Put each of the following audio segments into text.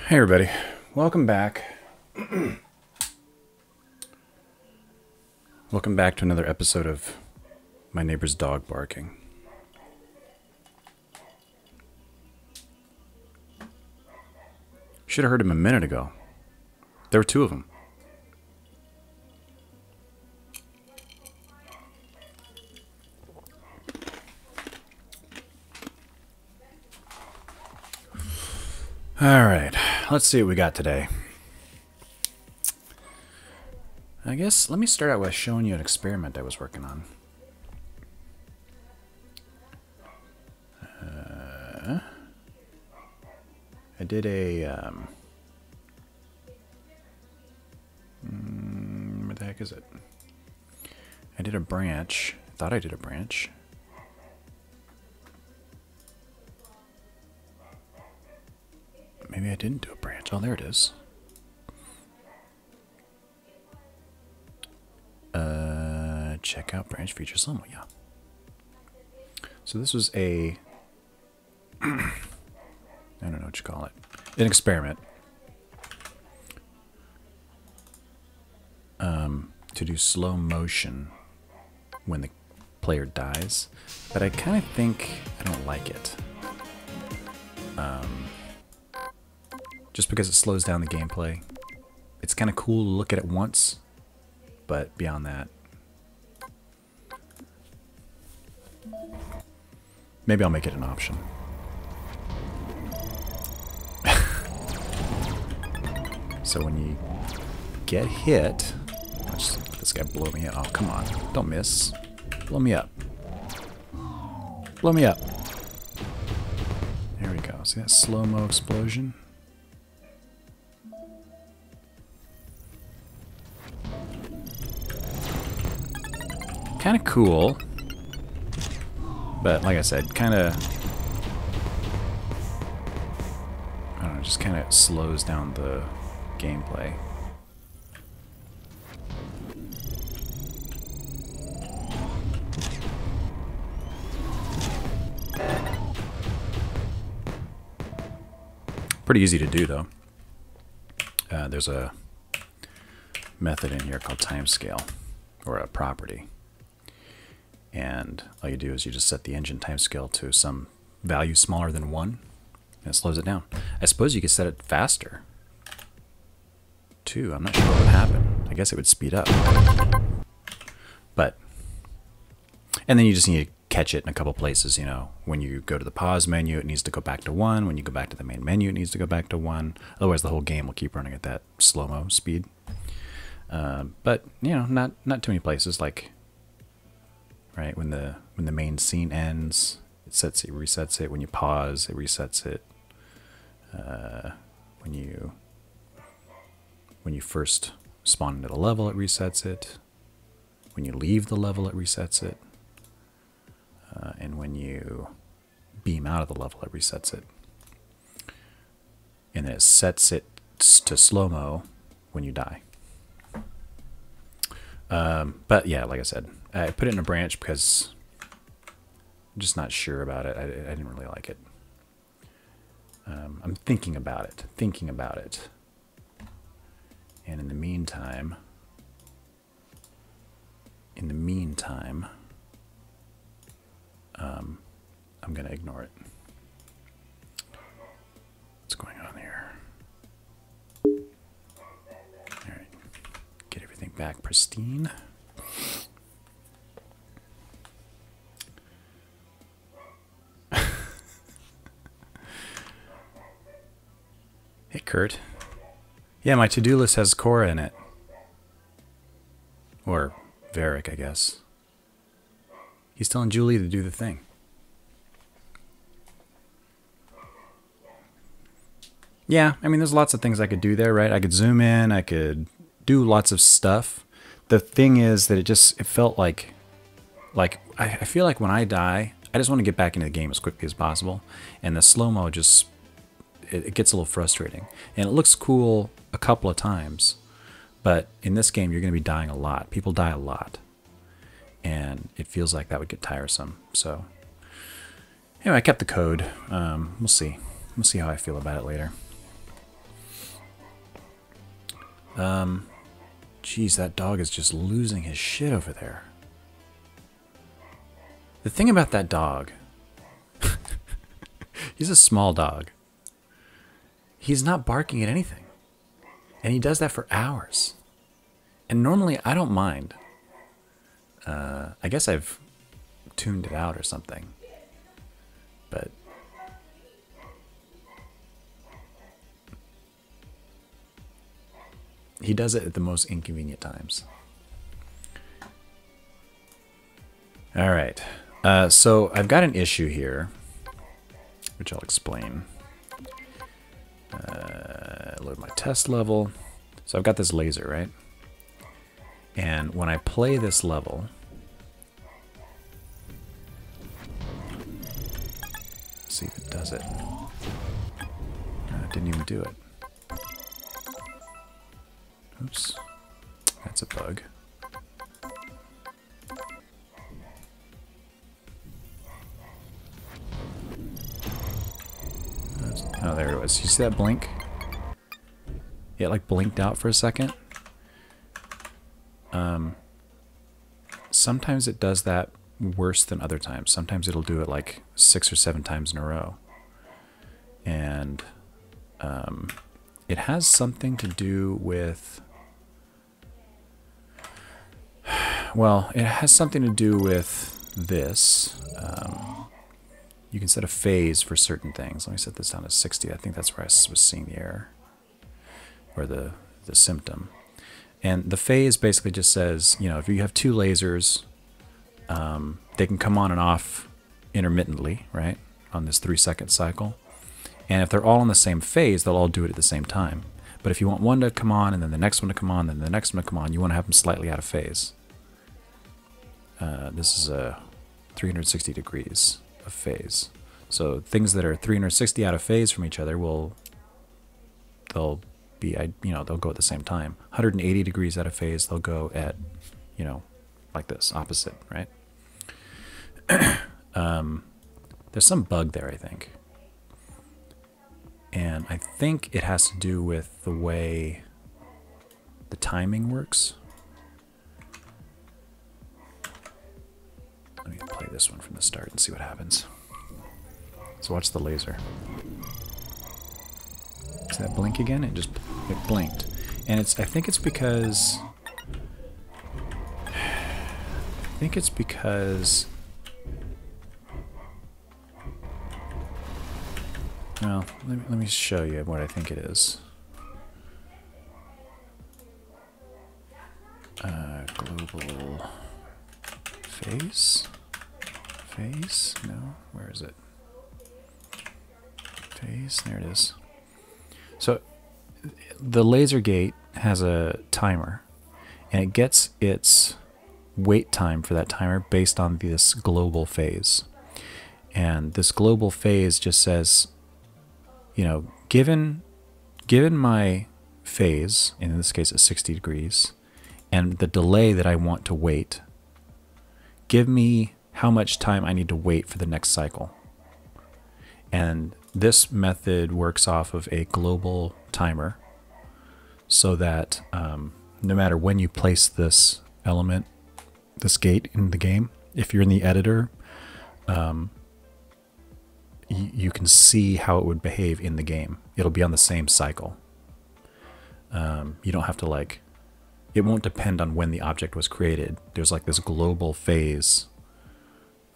Hey everybody, welcome back. Welcome back to another episode of My Neighbor's Dog Barking. Should have heard him a minute ago. There were two of them. Alright, let's see what we got today. I guess let me start out with showing you an experiment I was working on. I did a where the heck is it? I did a branch. Thought I did a branch. Maybe I didn't do a branch. Oh, there it is. Check out branch feature slow-mo. Yeah. So this was a I don't know what you call it. An experiment. To do slow motion when the player dies, but I kind of think I don't like it. Just because it slows down the gameplay. It's kind of cool to look at it once, but beyond that, maybe I'll make it an option. So when you get hit, watch this guy blow me up. Oh, come on. Don't miss. Blow me up. Blow me up. There we go. See that slow-mo explosion? Kind of cool. But like I said, kind of, I don't know, just kind of slows down the gameplay. Pretty easy to do though. There's a method in here called timescale, or a property. And all you do is you just set the engine timescale to some value smaller than 1, and it slows it down. I suppose you could set it faster, too. I'm not sure what would happen. I guess it would speed up. But, and then you just need to catch it in a couple places, you know. When you go to the pause menu, it needs to go back to 1. When you go back to the main menu, it needs to go back to 1. Otherwise, the whole game will keep running at that slow-mo speed. But, you know, not too many places, like, right, when the main scene ends, it resets it. When you pause, it resets it. When you first spawn into the level, it resets it. When you leave the level, it resets it. And when you beam out of the level, it resets it. And then it sets it to slow-mo when you die. But yeah, like I said, I put it in a branch because I'm just not sure about it. I didn't really like it. I'm thinking about it. And in the meantime, I'm going to ignore it. What's going on here? All right. Get everything back pristine. Hey, Kurt. Yeah, my to-do list has Cora in it. Or Varric, I guess. He's telling Julie to do the thing. Yeah, I mean, there's lots of things I could do there, right? I could zoom in, I could do lots of stuff. The thing is that it felt like I feel like when I die, I just want to get back into the game as quickly as possible. And the slow-mo just, it gets a little frustrating. And it looks cool a couple of times, but in this game, you're going to be dying a lot. People die a lot. And it feels like that would get tiresome. So anyway, I kept the code. We'll see. We'll see how I feel about it later. Geez, that dog is just losing his shit over there. The thing about that dog, he's a small dog. He's not barking at anything. And he does that for hours. And normally I don't mind. I guess I've tuned it out or something. But he does it at the most inconvenient times. All right. So I've got an issue here, which I'll explain. Load my test level. So I've got this laser, right? And when I play this level, let's see if it does it. No, it didn't even do it. Oops, that's a bug. Oh, there it was. You see that blink? It like blinked out for a second. Sometimes it does that worse than other times. Sometimes it'll do it like 6 or 7 times in a row. And it has something to do with... Well, it has something to do with this. You can set a phase for certain things. Let me set this down to 60. I think that's where I was seeing the error. Or the symptom. And the phase basically just says, you know, if you have 2 lasers, they can come on and off intermittently, right? On this 3-second cycle. And if they're all in the same phase, they'll all do it at the same time. But if you want one to come on, and then the next one to come on, then the next one to come on, you want to have them slightly out of phase. This is a 360 degrees of phase. So things that are 360 out of phase from each other they'll be, you know, they'll go at the same time. 180 degrees out of phase, they'll go at, you know, like this, opposite, right? There's some bug there, I think. And I think it has to do with the way the timing works. Let me play this one from the start and see what happens. So watch the laser. See that blink again? It blinked. And I think it's because well, let me show you what I think it is. Global phase? Phase? No, where is it? Phase, there it is. So the laser gate has a timer, and it gets its wait time for that timer based on this global phase. And this global phase just says, you know, given my phase, in this case it's 60 degrees, and the delay that I want to wait, give me how much time I need to wait for the next cycle. And this method works off of a global timer, so that no matter when you place this element, this gate in the game, if you're in the editor, you can see how it would behave in the game. It'll be on the same cycle. You don't have to like, it won't depend on when the object was created. There's like this global phase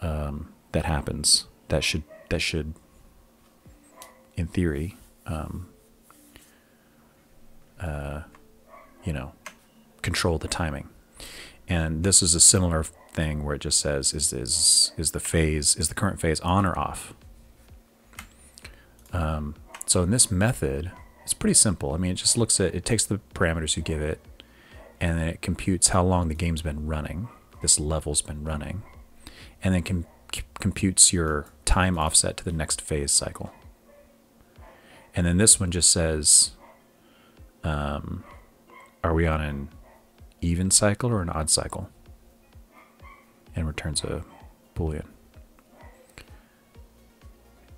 that happens that should in theory, you know, control the timing. And this is a similar thing where it just says, is the current phase on or off? So in this method, it's pretty simple. I mean, it just it takes the parameters you give it, and then it computes how long the game's been running, this level's been running, and then computes your time offset to the next phase cycle. And then this one just says, are we on an even cycle or an odd cycle? And returns a Boolean.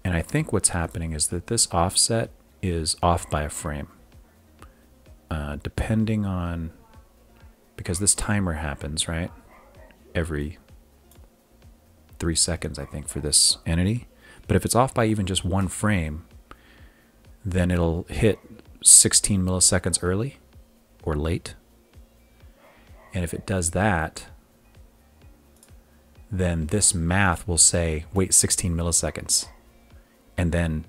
And I think what's happening is that this offset is off by a frame. depending on, because this timer happens, right? Every 3 seconds, I think, for this entity. But if it's off by even just 1 frame, then it'll hit 16 milliseconds early or late. And if it does that, then this math will say, wait 16 milliseconds. And then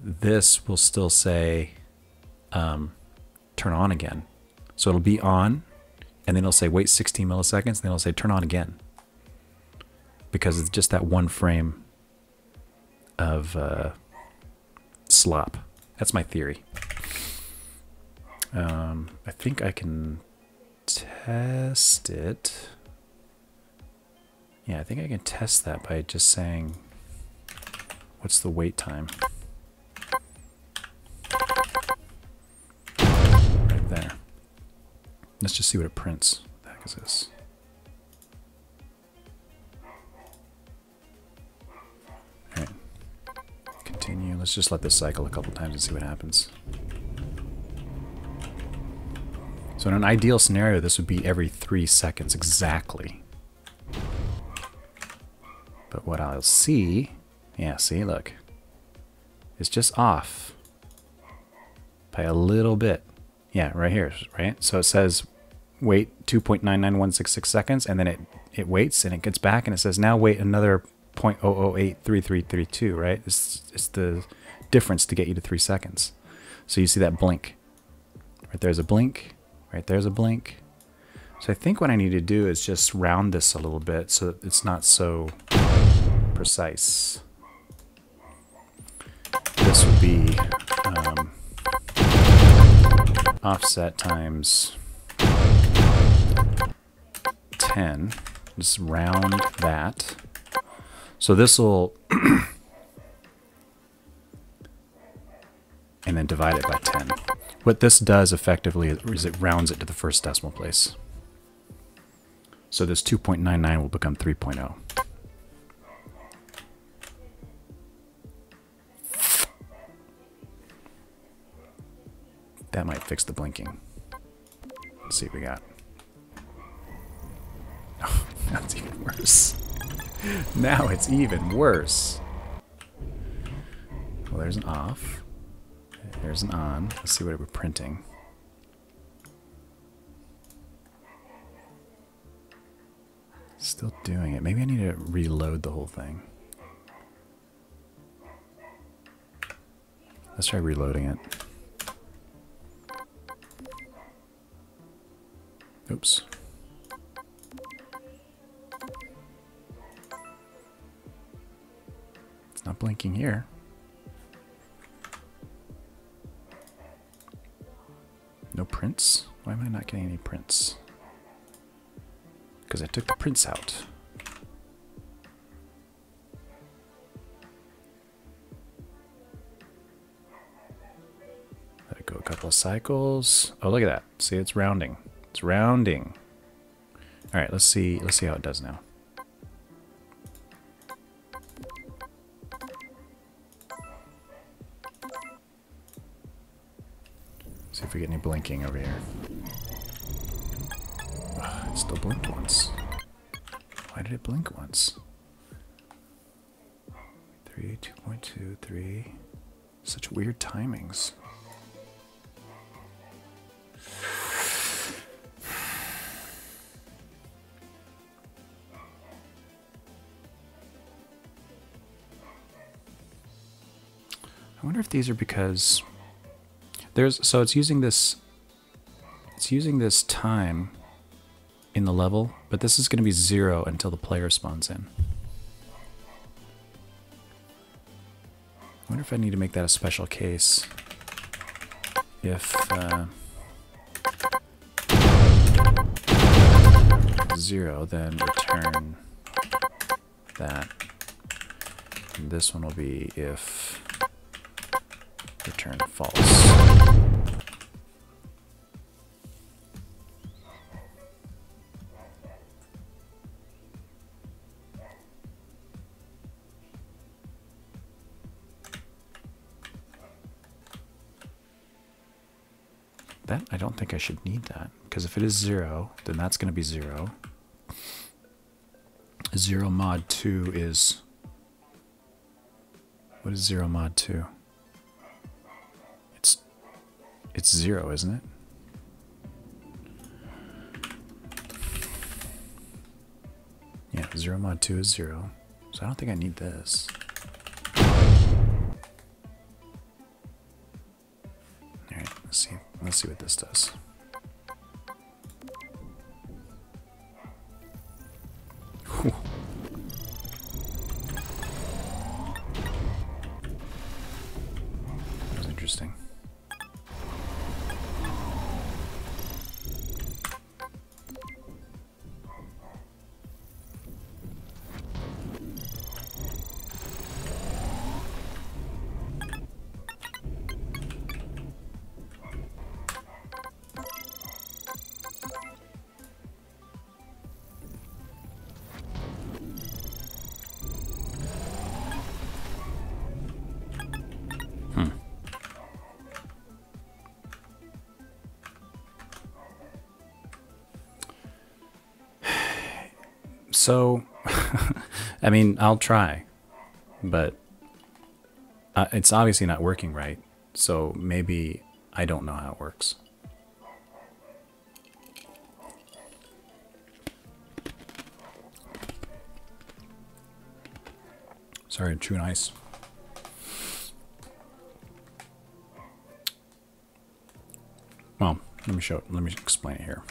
this will still say, turn on again. So it'll be on, and then it'll say, wait 16 milliseconds, and then it'll say, turn on again. Because it's just that 1 frame of slop. That's my theory. I think I can test it. Yeah, I think I can test that by just saying, what's the wait time? Right there. Let's just see what it prints. What the heck is this? Alright. Continue. Let's just let this cycle a couple times and see what happens. So in an ideal scenario, this would be every 3 seconds exactly. But what I'll see, yeah, see, look, it's just off by a little bit. Yeah, right here, right? So it says wait 2.99166 seconds, and then it waits, and it gets back, and it says now wait another 0.0083332, right? It's the difference to get you to 3 seconds. So you see that blink. Right there's a blink, right there's a blink. So I think what I need to do is just round this a little bit so that it's not so precise. This would be offset times 10. Just round that. So this will, and then divide it by 10. What this does effectively is it rounds it to the first decimal place. So this 2.99 will become 3.0. That might fix the blinking. Let's see what we got. Oh, that's even worse. Now it's even worse. Well, there's an off. There's an on. Let's see what we're printing. Still doing it. Maybe I need to reload the whole thing. Let's try reloading it. Oops. It's not blinking here. No prints? Why am I not getting any prints? Because I took the prints out. Let it go a couple of cycles. Oh, look at that. See, it's rounding. It's rounding. All right, let's see how it does now. See if we get any blinking over here. Oh, it still blinked once. Why did it blink once? 3, 2.2, 3. Such weird timings. I wonder if these are because so it's using this time in the level, but this is going to be 0 until the player spawns in. I wonder if I need to make that a special case. If 0, then return that. And this one will be if return false. that I don't think I should need that, because if it is 0, then that's going to be 0. 0 mod 2 is... What is 0 mod 2? It's 0, isn't it? Yeah, 0 mod 2 is 0. So I don't think I need this. Alright, let's see what this does. Whew. That was interesting. So, I mean, I'll try, but it's obviously not working right. So maybe I don't know how it works. Sorry, I'm chewing ice. Well, let me explain it here.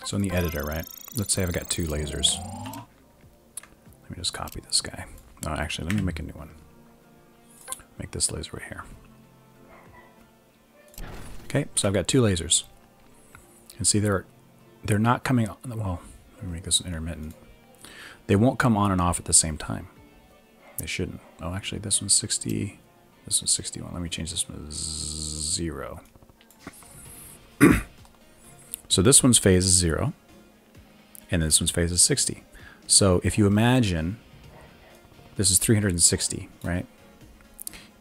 So in the editor, right? Let's say I've got 2 lasers. Let me just copy this guy. No, actually, let me make a new one. Make this laser right here. Okay, so I've got 2 lasers. And see, they're not coming on. Well, let me make this intermittent. They won't come on and off at the same time. They shouldn't. Oh, actually, this one's 60. This one's 61. Let me change this one to 0. So this one's phase is 0. And this one's phase is 60. So if you imagine, this is 360, right?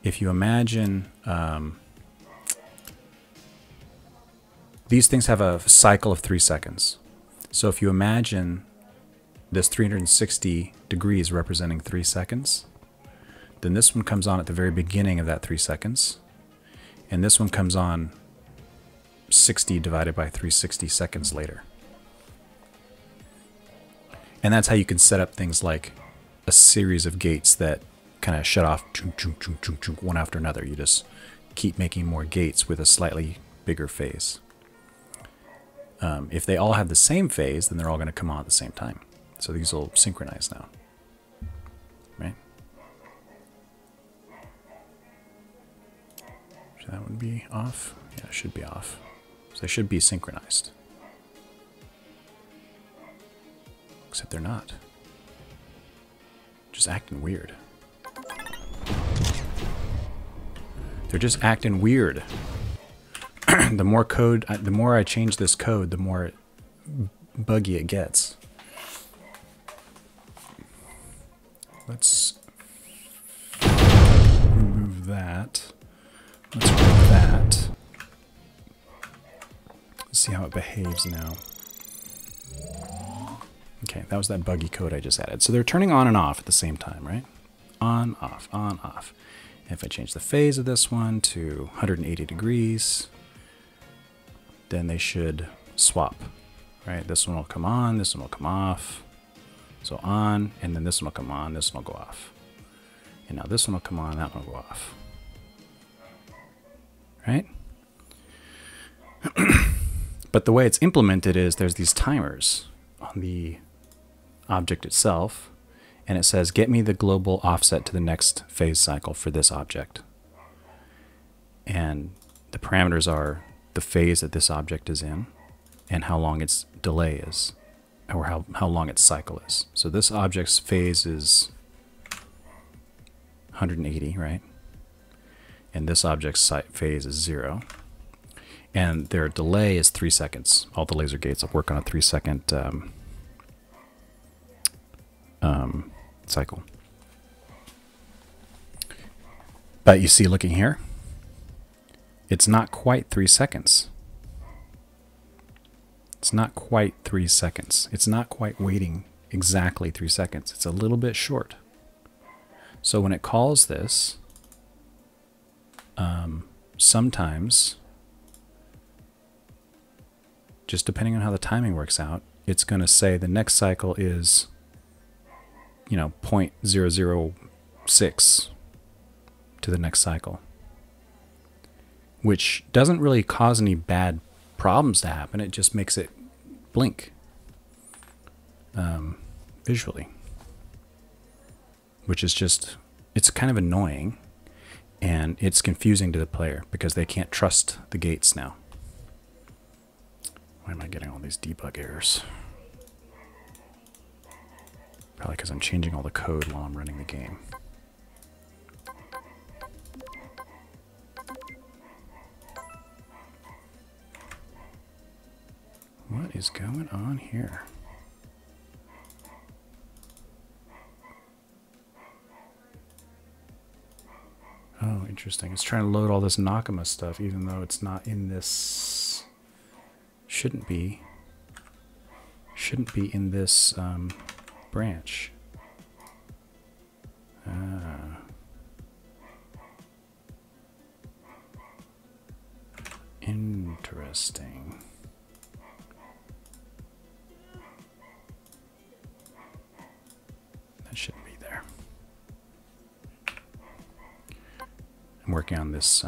If you imagine, these things have a cycle of 3 seconds. So if you imagine this 360 degrees representing 3 seconds, then this one comes on at the very beginning of that 3 seconds. And this one comes on 60 divided by 360 seconds later. And that's how you can set up things like a series of gates that kind of shut off one after another. You just keep making more gates with a slightly bigger phase. If they all have the same phase, then they're all going to come on at the same time. So these will synchronize now. Right? Should that one be off? Yeah, it should be off. So they should be synchronized. Except they're not. Just acting weird. They're just acting weird. The more code, the more I change this code, the more buggy it gets. Let's remove that. Let's remove that. Let's see how it behaves now. Okay, that was that buggy code I just added. So they're turning on and off at the same time, right? On, off, on, off. And if I change the phase of this one to 180 degrees, then they should swap, right? This one will come on, this one will come off. So on, and then this one will come on, this one will go off. And now this one will come on, that one will go off. Right? But the way it's implemented is there's these timers on the object itself, and it says, get me the global offset to the next phase cycle for this object. And the parameters are the phase that this object is in and how long its delay is, or how long its cycle is. So this object's phase is 180, right? And this object's phase is 0. And their delay is 3 seconds. All the laser gates will work on a 3-second cycle. But you see, looking here, it's not quite 3 seconds. It's not quite 3 seconds. It's not quite waiting exactly 3 seconds. It's a little bit short. So when it calls this, sometimes, just depending on how the timing works out, it's going to say the next cycle is, you know, 0.006 to the next cycle, which doesn't really cause any bad problems to happen. It just makes it blink visually, which is just, it's kind of annoying, and it's confusing to the player because they can't trust the gates now. Why am I getting all these debug errors? Probably because I'm changing all the code while I'm running the game. What is going on here? Oh, interesting. It's trying to load all this Nakama stuff, even though it's not in this. Shouldn't be in this branch. Interesting. That shouldn't be there. I'm working on this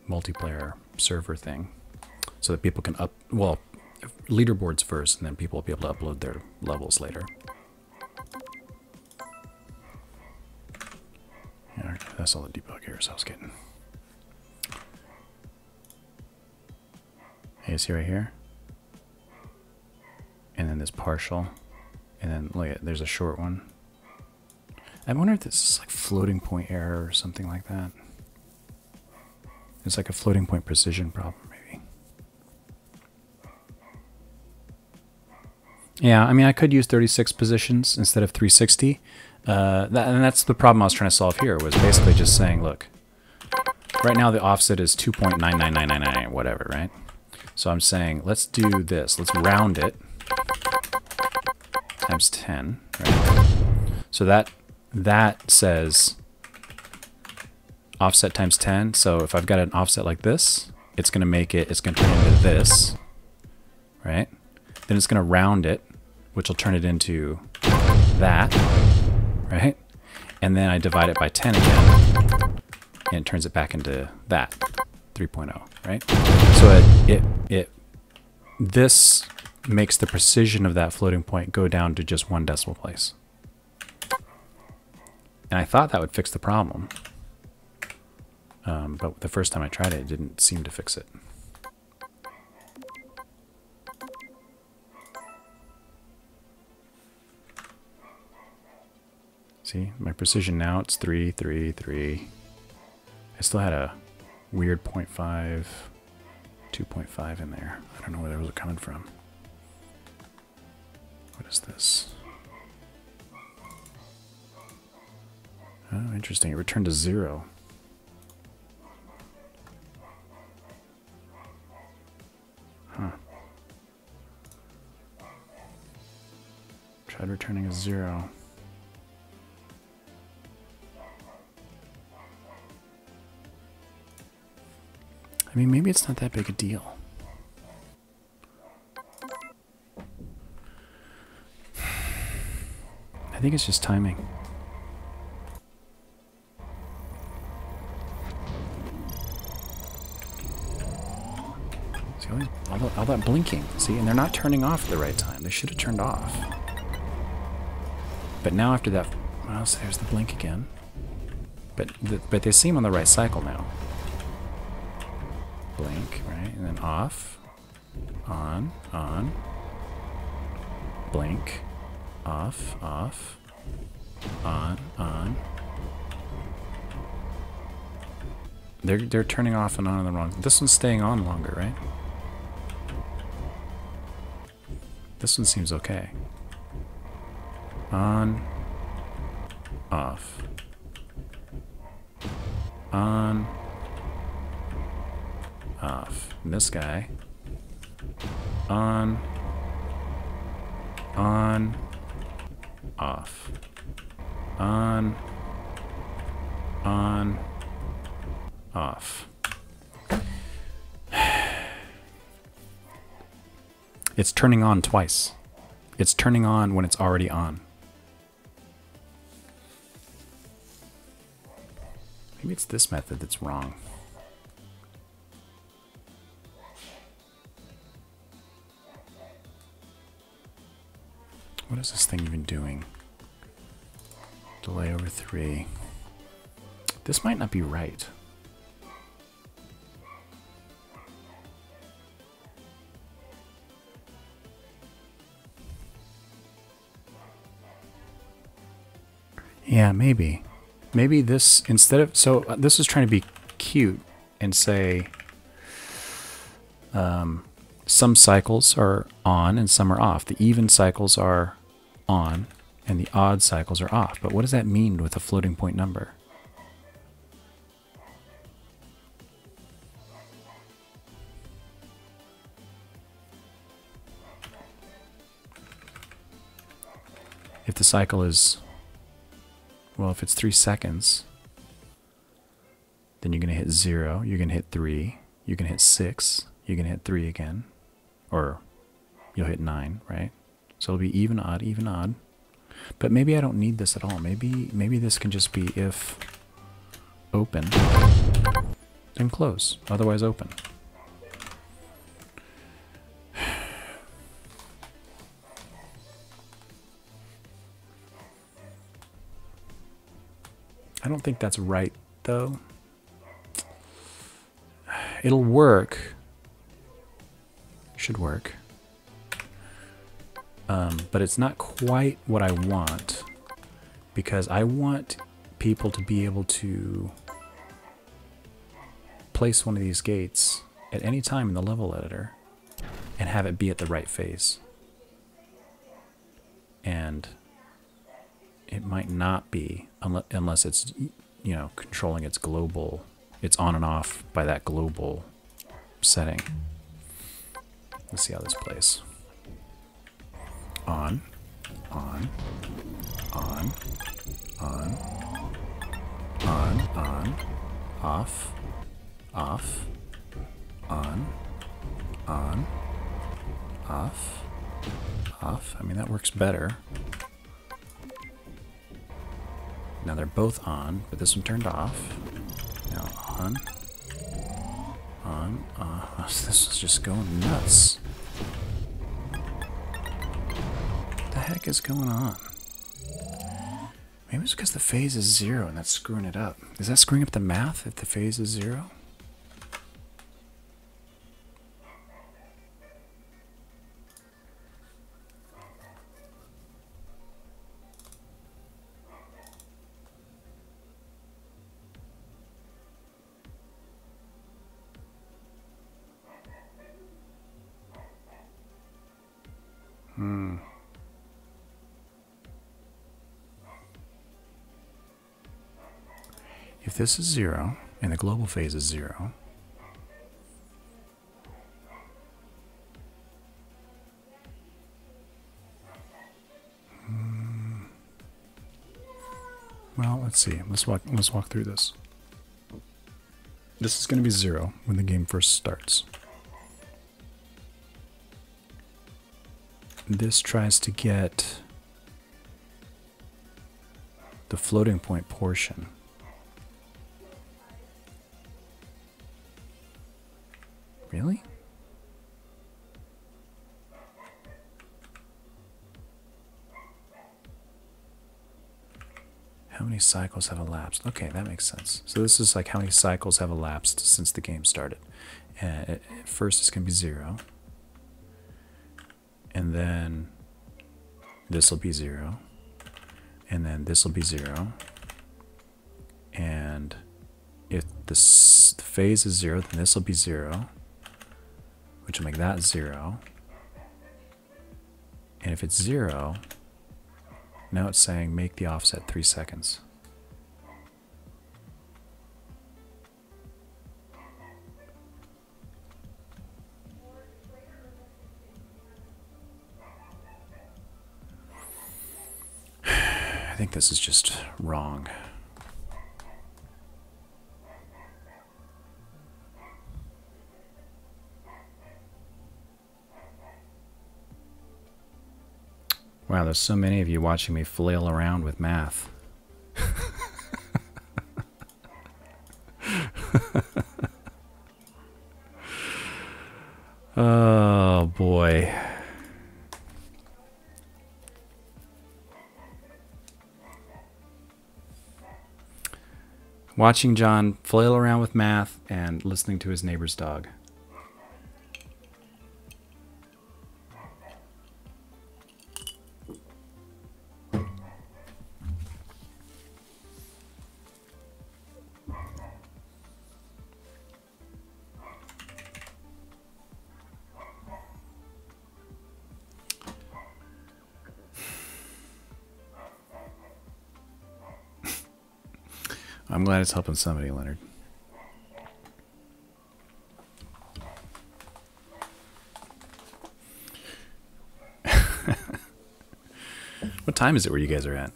multiplayer server thing so that people can leaderboards first, and then people will be able to upload their levels later. Yeah, that's all the debug errors I was getting. Hey, see right here? And then this partial. And then look at, there's a short one. I wonder if this is like floating point error or something like that. It's like a floating point precision problem, maybe. Yeah, I mean, I could use 36 positions instead of 360. And that's the problem I was trying to solve here, was basically just saying, look, right now the offset is 2.99999, whatever, right? So I'm saying, let's do this. Let's round it times 10, right? So that says offset times 10. So if I've got an offset like this, it's going to turn into this, right? Then it's going to round it, which will turn it into that, right? And then I divide it by 10 again, and it turns it back into that, 3.0, right? So this makes the precision of that floating point go down to just 1 decimal place. And I thought that would fix the problem. But the first time I tried it, it didn't seem to fix it. See, my precision now, it's 3, 3, 3. I still had a weird 0.5, 2.5 in there. I don't know where those are coming from. What is this? Oh, interesting. It returned to 0. Huh. Tried returning a 0. I mean, maybe it's not that big a deal. I think it's just timing. See, all that blinking. See, and they're not turning off at the right time. They should have turned off. But now after that, well, so there's the blink again. But they seem on the right cycle now. Blink, right? And then off, on, blink, off, on. They're turning off and on in the wrong. This one's staying on longer, right? This one seems okay. On, off, on, off. And this guy, on, off, on, off. It's turning on twice. It's turning on when it's already on. Maybe it's this method that's wrong. What is this thing even doing? Delay over 3. This might not be right. Yeah, maybe. Maybe this, instead of, so this is trying to be cute and say some cycles are on and some are off. The even cycles are on and the odd cycles are off. But what does that mean with a floating point number? If the cycle is, well, if it's 3 seconds, then you're going to hit 0, you're going to hit 3, you're going to hit 6, you're going to hit 3 again, or you'll hit 9, right? So it'll be even, odd. But maybe I don't need this at all. Maybe this can just be if open, then close, otherwise open. I don't think that's right, though. It'll work. Should work. But it's not quite what I want, because I want people to be able to place one of these gates at any time in the level editor and have it be at the right phase. And it might not be unless it's, you know, controlling its global, it's on and off by that global setting. Let's see how this plays. On, on, on, on, on, off, off, on, off, off. I mean, that works better. Now they're both on, but this one turned off. Now on, this is just going nuts. What the heck is going on? Maybe it's because the phase is 0 and that's screwing it up. Is that screwing up the math if the phase is 0? If this is 0 and the global phase is 0, well, let's see. Let's walk through this. This is going to be 0 when the game first starts. This tries to get the floating point portion. Really? How many cycles have elapsed? Okay, that makes sense. So this is like how many cycles have elapsed since the game started. At first it's going to be 0. And then this will be 0. And then this will be 0. And if the phase is 0, then this will be 0. Which will make that 0. And if it's 0, now it's saying make the offset 3 seconds. think this is just wrong. Wow, there's so many of you watching me flail around with math. Oh boy. Watching John flail around with math and listening to his neighbor's dog. I'm glad it's helping somebody, Leonard. What time is it where you guys are at?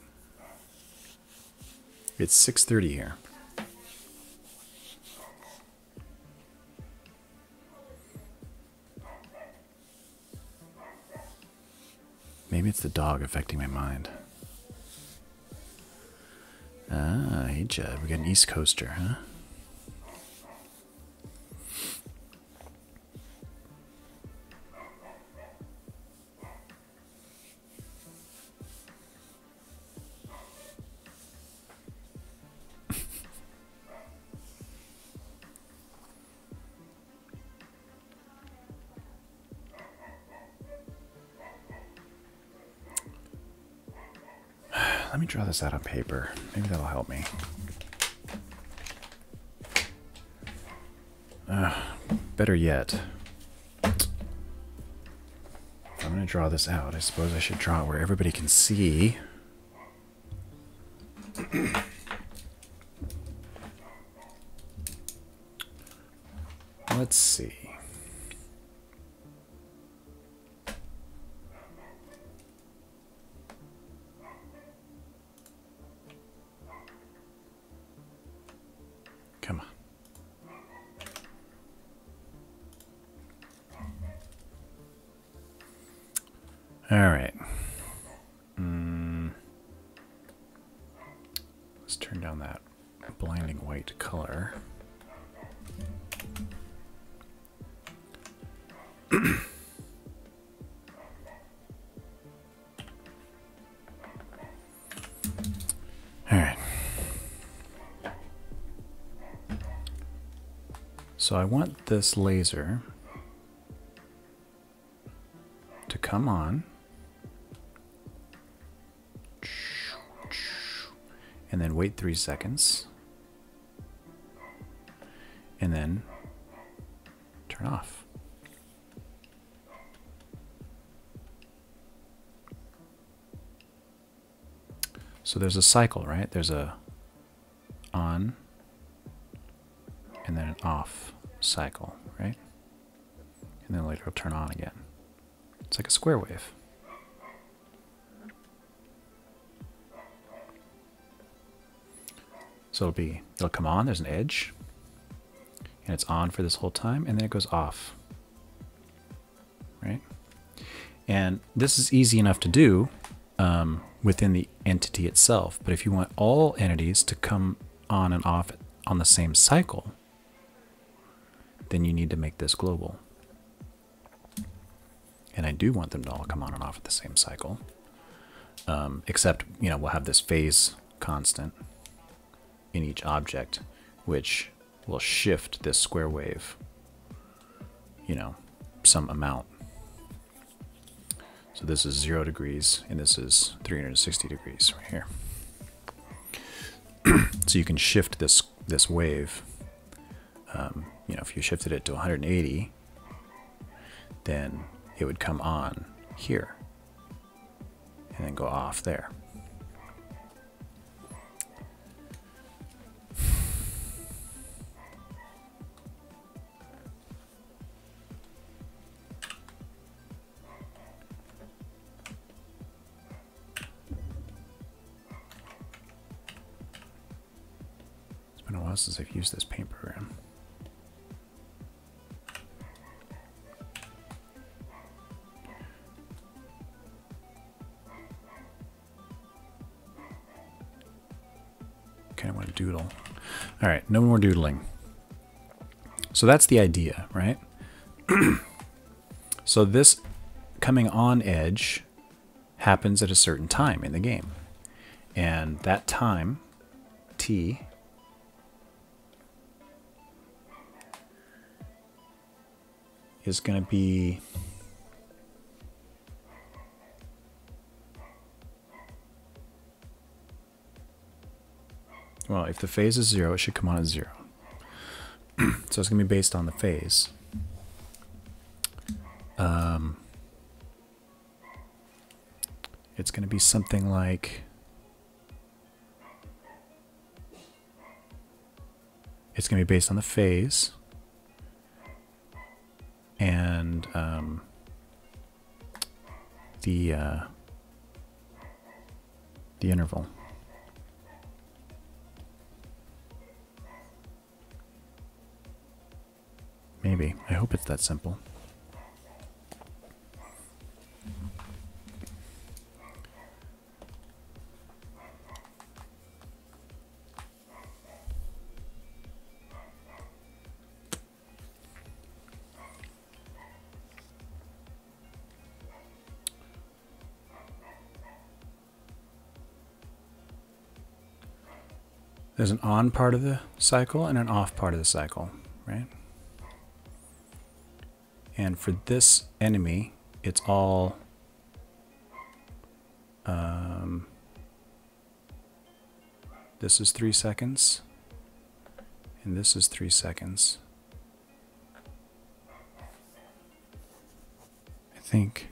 It's 6:30 here. Maybe it's the dog affecting my mind. Ah, hey Judd, we got an East Coaster, huh? Let me draw this out on paper. Maybe that'll help me. Better yet, if I'm going to draw this out, I suppose I should draw it where everybody can see. Let's see. Come on. All right. Let's turn down that blinding white color. All right. So I want this laser to come on and then wait 3 seconds and then turn off. So there's a cycle, right? There's a on and then an off cycle, right? And then later it'll turn on again. It's like a square wave. So it'll come on, there's an edge, and it's on for this whole time, and then it goes off, right? And this is easy enough to do within the entity itself, but if you want all entities to come on and off on the same cycle, then you need to make this global. And I do want them to all come on and off at the same cycle, except, you know, we'll have this phase constant in each object, which will shift this square wave, you know, some amount. So this is 0 degrees, and this is 360 degrees right here. So you can shift this wave. You know, if you shifted it to 180, then it would come on here and then go off there. while since I've used this paint program. Okay, I want to doodle. All right, no more doodling. So that's the idea, right? So this coming on edge happens at a certain time in the game. And that time, t, is going to be well, if the phase is 0, it should come on at 0. So it's going to be based on the phase. It's going to be something like it's going to be based on the phase and the interval. Maybe. I hope it's that simple. There's an on part of the cycle and an off part of the cycle, right? And for this enemy, it's all this is 3 seconds, and this is 3 seconds. I think.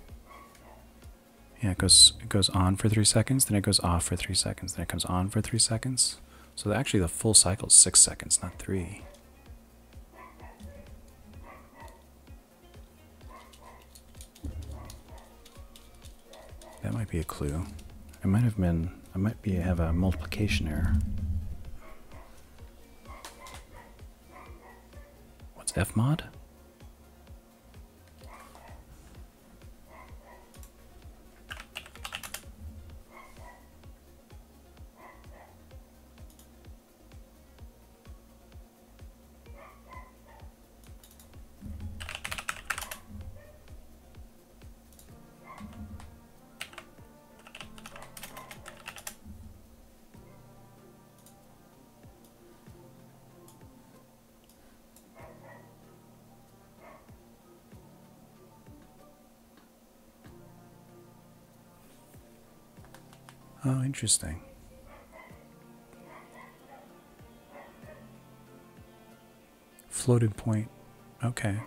Yeah, it goes on for 3 seconds, then it goes off for 3 seconds, then it comes on for 3 seconds. So actually the full cycle is 6 seconds, not 3. That might be a clue. It might have been, I might have a multiplication error. What's fmod? Oh, interesting. Floating point. Okay.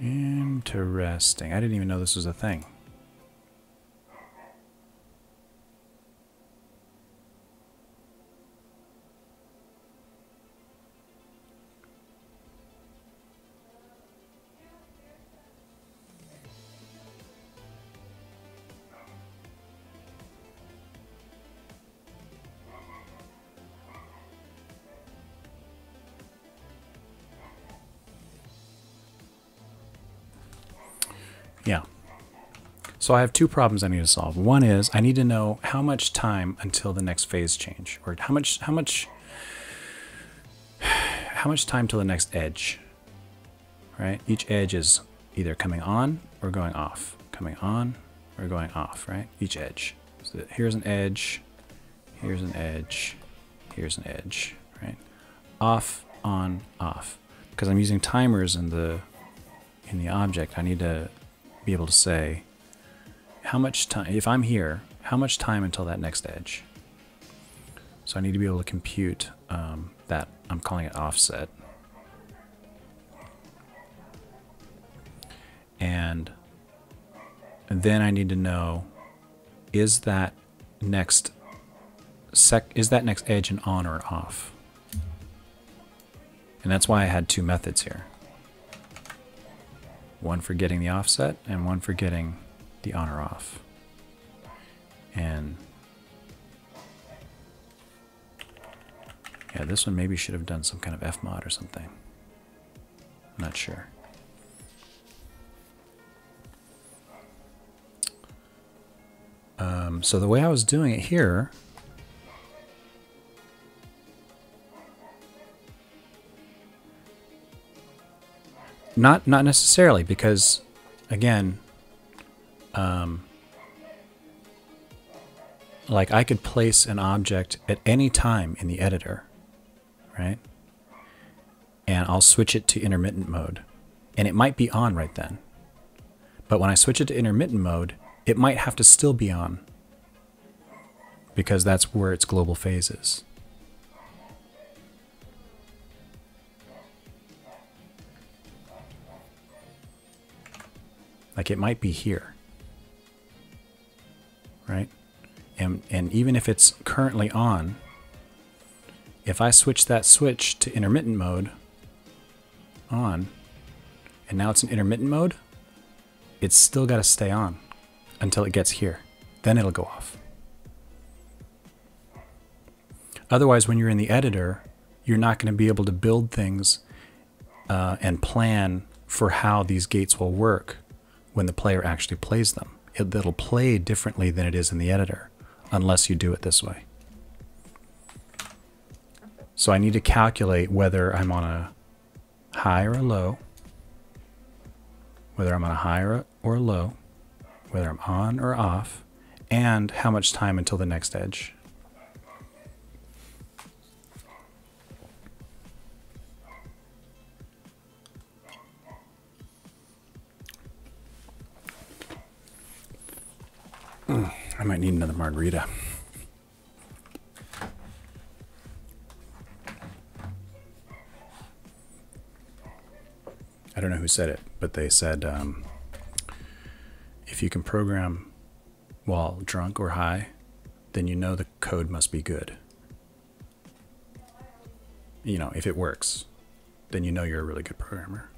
Interesting. I didn't even know this was a thing. Yeah. So I have two problems I need to solve. One is I need to know how much time until the next phase change, or how much time till the next edge. Right? Each edge is either coming on or going off. Coming on or going off, right? Each edge. So here's an edge, here's an edge, here's an edge, right? Off, on, off. Because I'm using timers in the object, I need to be able to say how much time, if I'm here, how much time until that next edge. So I need to be able to compute that. I'm calling it offset. And then I need to know, is that next edge an on or off? And that's why I had two methods here. one for getting the offset and one for getting the on or off. And yeah, this one maybe should have done some kind of Fmod or something. I'm not sure. So the way I was doing it here, not necessarily, because again, like I could place an object at any time in the editor, right? And I'll switch it to intermittent mode, and it might be on right then. But when I switch it to intermittent mode, it might have to still be on, because that's where its global phase is. Like it might be here, right? And even if it's currently on, if I switch that switch to intermittent mode on, and now it's in intermittent mode, it's still got to stay on until it gets here. Then it'll go off. Otherwise, when you're in the editor, you're not going to be able to build things and plan for how these gates will work when the player actually plays them. It'll play differently than it is in the editor, unless you do it this way. So I need to calculate whether I'm on a high or a low, whether I'm on a high or a low, whether I'm on or off, and how much time until the next edge. I might need another margarita. I don't know who said it, but they said if you can program while drunk or high, then you know the code must be good. You know, if it works, then you know you're a really good programmer.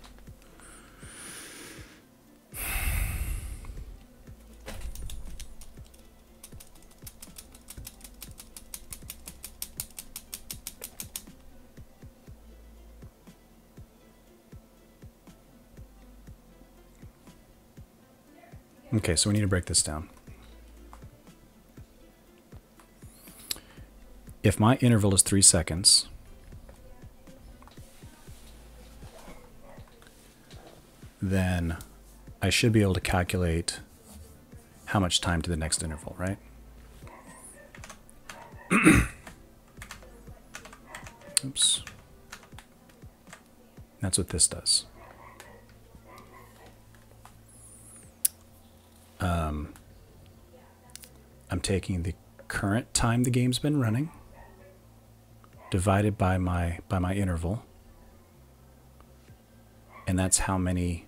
Okay, so we need to break this down. If my interval is 3 seconds, then I should be able to calculate how much time to the next interval, right? Oops. That's what this does. I'm taking the current time the game's been running divided by my interval, and that's how many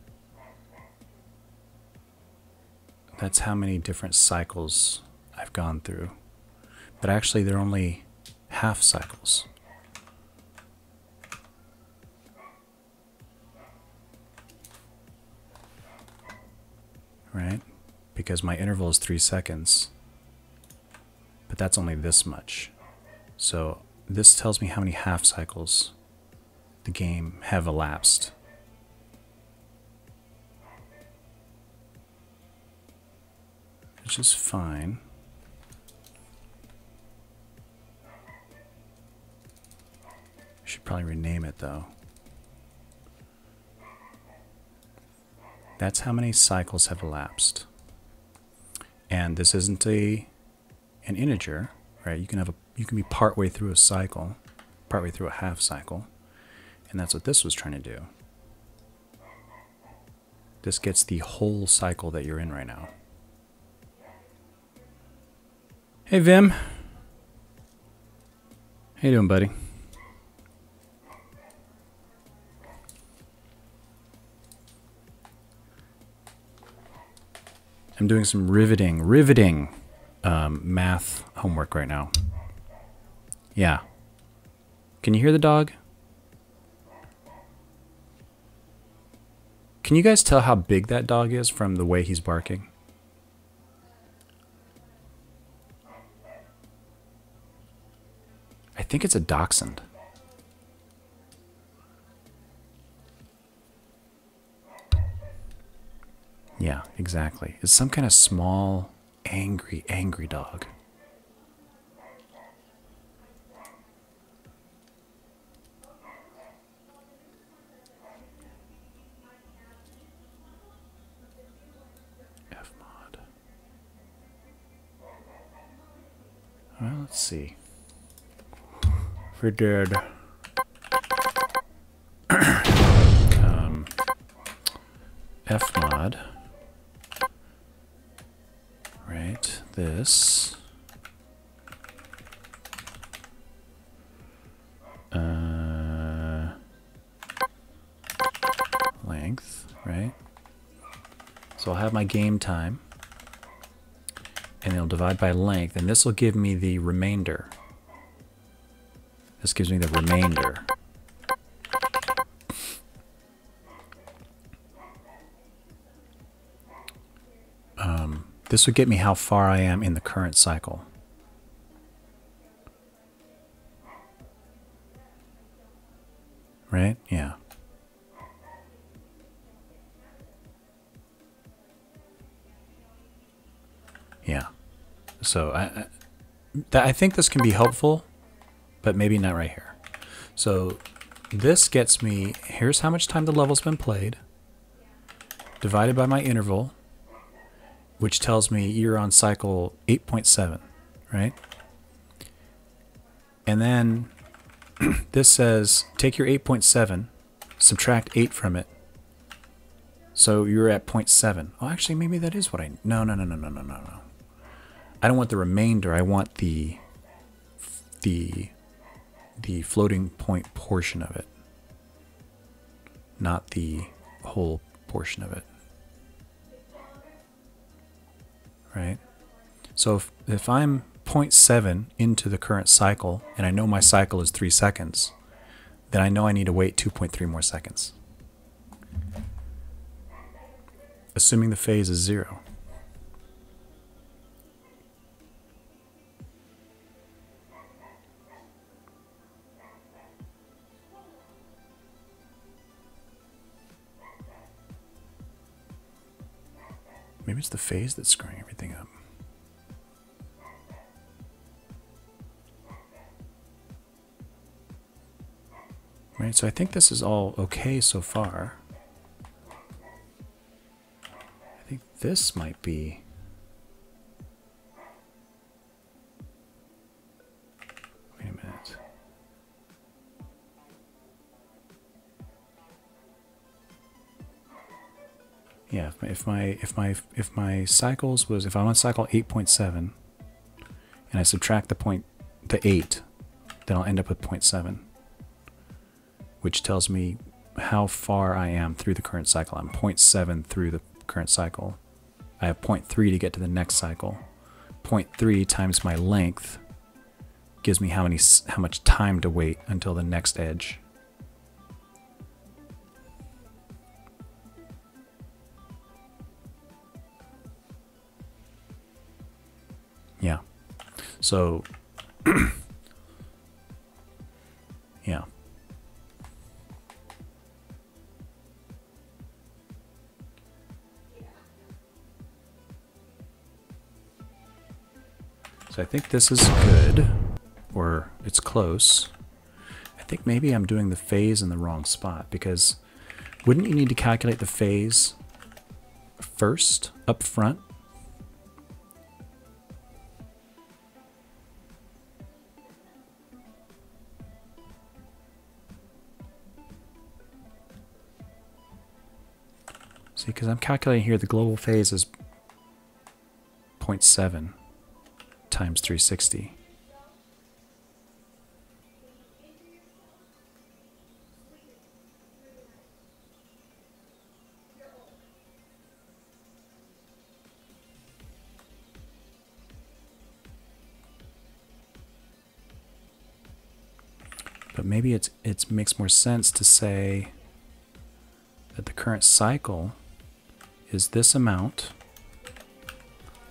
different cycles I've gone through. But actually they're only half cycles. Right? Because my interval is 3 seconds. But that's only this much. So this tells me how many half cycles the game have elapsed. Which is fine. I should probably rename it though. That's how many cycles have elapsed. And this isn't an integer, right? You can be partway through a cycle, partway through a half cycle, and that's what this was trying to do. This gets the whole cycle that you're in right now. Hey Vim. How you doing, buddy? I'm doing some riveting math homework right now. Yeah. Can you hear the dog? Can you guys tell how big that dog is from the way he's barking? I think it's a dachshund. Yeah, exactly. It's some kind of small, angry dog. Fmod. Well, let's see. For dead. Fmod. Right, this. Length, right? So I'll have my game time. And it'll divide by length, and this will give me the remainder. This gives me the remainder. This would get me how far I am in the current cycle. Right? Yeah. Yeah. So I think this can be helpful, but maybe not right here. So this gets me, here's how much time the level's been played, divided by my interval, which tells me you're on cycle 8.7, right? And then this says take your 8.7, subtract 8 from it, so you're at 0.7. Oh, actually, maybe that is what I... No. I don't want the remainder. I want the floating point portion of it, not the whole portion of it. Right? So if I'm 0.7 into the current cycle, and I know my cycle is 3 seconds, then I know I need to wait 2.3 more seconds. Assuming the phase is 0. Maybe it's the phase that's screwing everything up. Right, so I think this is all okay so far. I think this might be... Wait a minute. Yeah, if my cycles was, if I'm on cycle 8.7 and I subtract the 8, then I'll end up with 0.7, which tells me how far I am through the current cycle. I'm 0.7 through the current cycle. I have 0.3 to get to the next cycle. 0.3 times my length gives me how much time to wait until the next edge. Yeah. So, yeah. So I think this is good, or it's close. I think maybe I'm doing the phase in the wrong spot, because wouldn't you need to calculate the phase first, up front? See, because I'm calculating here the global phase is 0.7 times 360. But maybe it makes more sense to say that the current cycle is this amount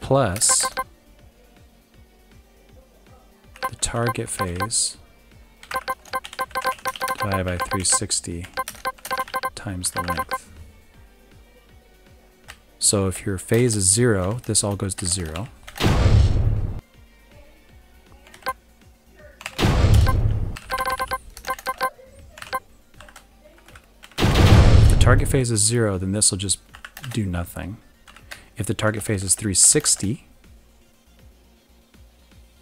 plus the target phase divided by 360 times the length. So if your phase is 0, this all goes to 0. If the target phase is 0, then this will just do nothing. If the target phase is 360,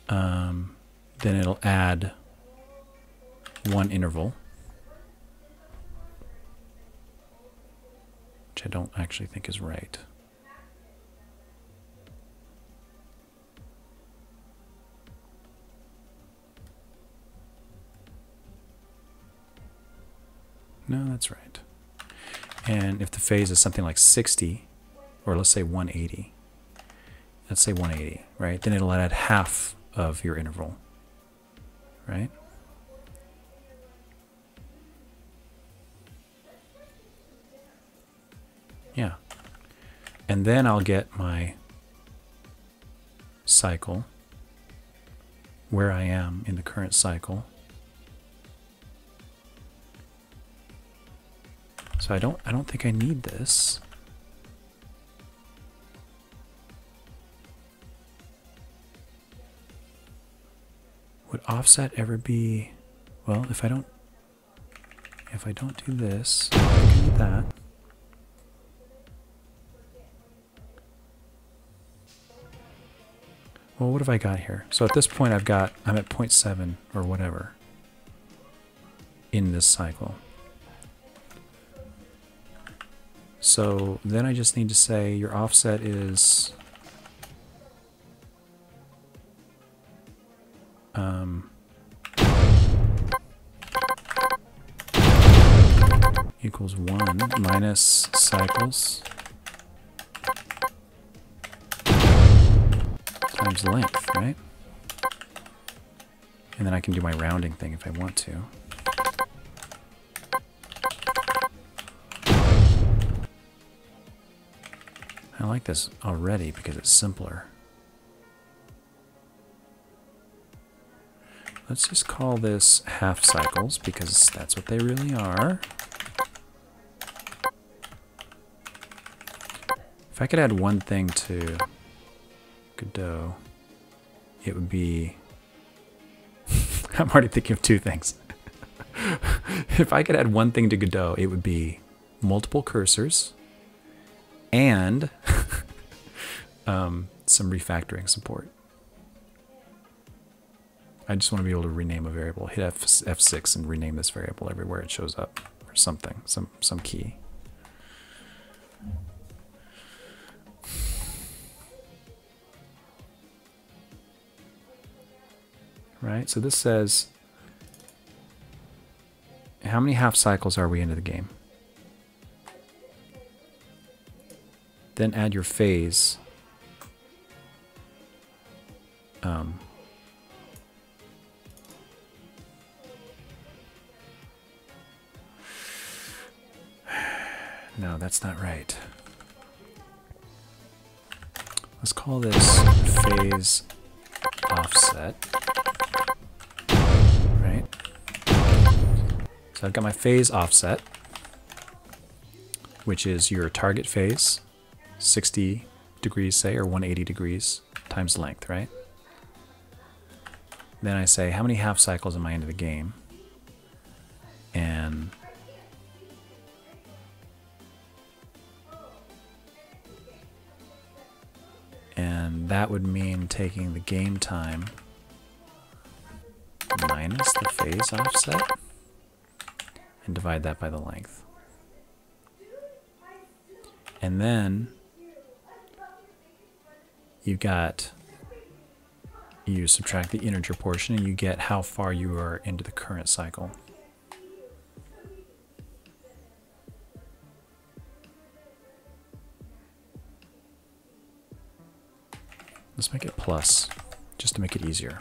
then it'll add one interval, which I don't actually think is right. No, that's right. And if the phase is something like 60, or let's say 180, let's say 180, right? Then it'll add half of your interval, right? Yeah. And then I'll get my cycle, where I am in the current cycle. So I don't think I need this. Would offset ever be, well, if I don't do this, I think I need that. Well, what have I got here? So at this point I'm at 0.7 or whatever in this cycle. So then I just need to say your offset is equals 1 minus cycles times length, right? And then I can do my rounding thing if I want to. I like this already because it's simpler. Let's just call this half cycles because that's what they really are. If I could add one thing to Godot, it would be... I'm already thinking of two things. If I could add one thing to Godot, it would be multiple cursors and some refactoring support. I just want to be able to rename a variable. Hit F6 and rename this variable everywhere it shows up, or something, some key. Right, so this says, how many half cycles are we into the game? Then add your phase. No, that's not right. Let's call this phase offset. Right? So I've got my phase offset, which is your target phase, 60 degrees, say, or 180 degrees times length, right? Then I say, how many half cycles am I into the game? And that would mean taking the game time minus the phase offset and divide that by the length. And then you subtract the integer portion and you get how far you are into the current cycle. Let's make it plus, just to make it easier.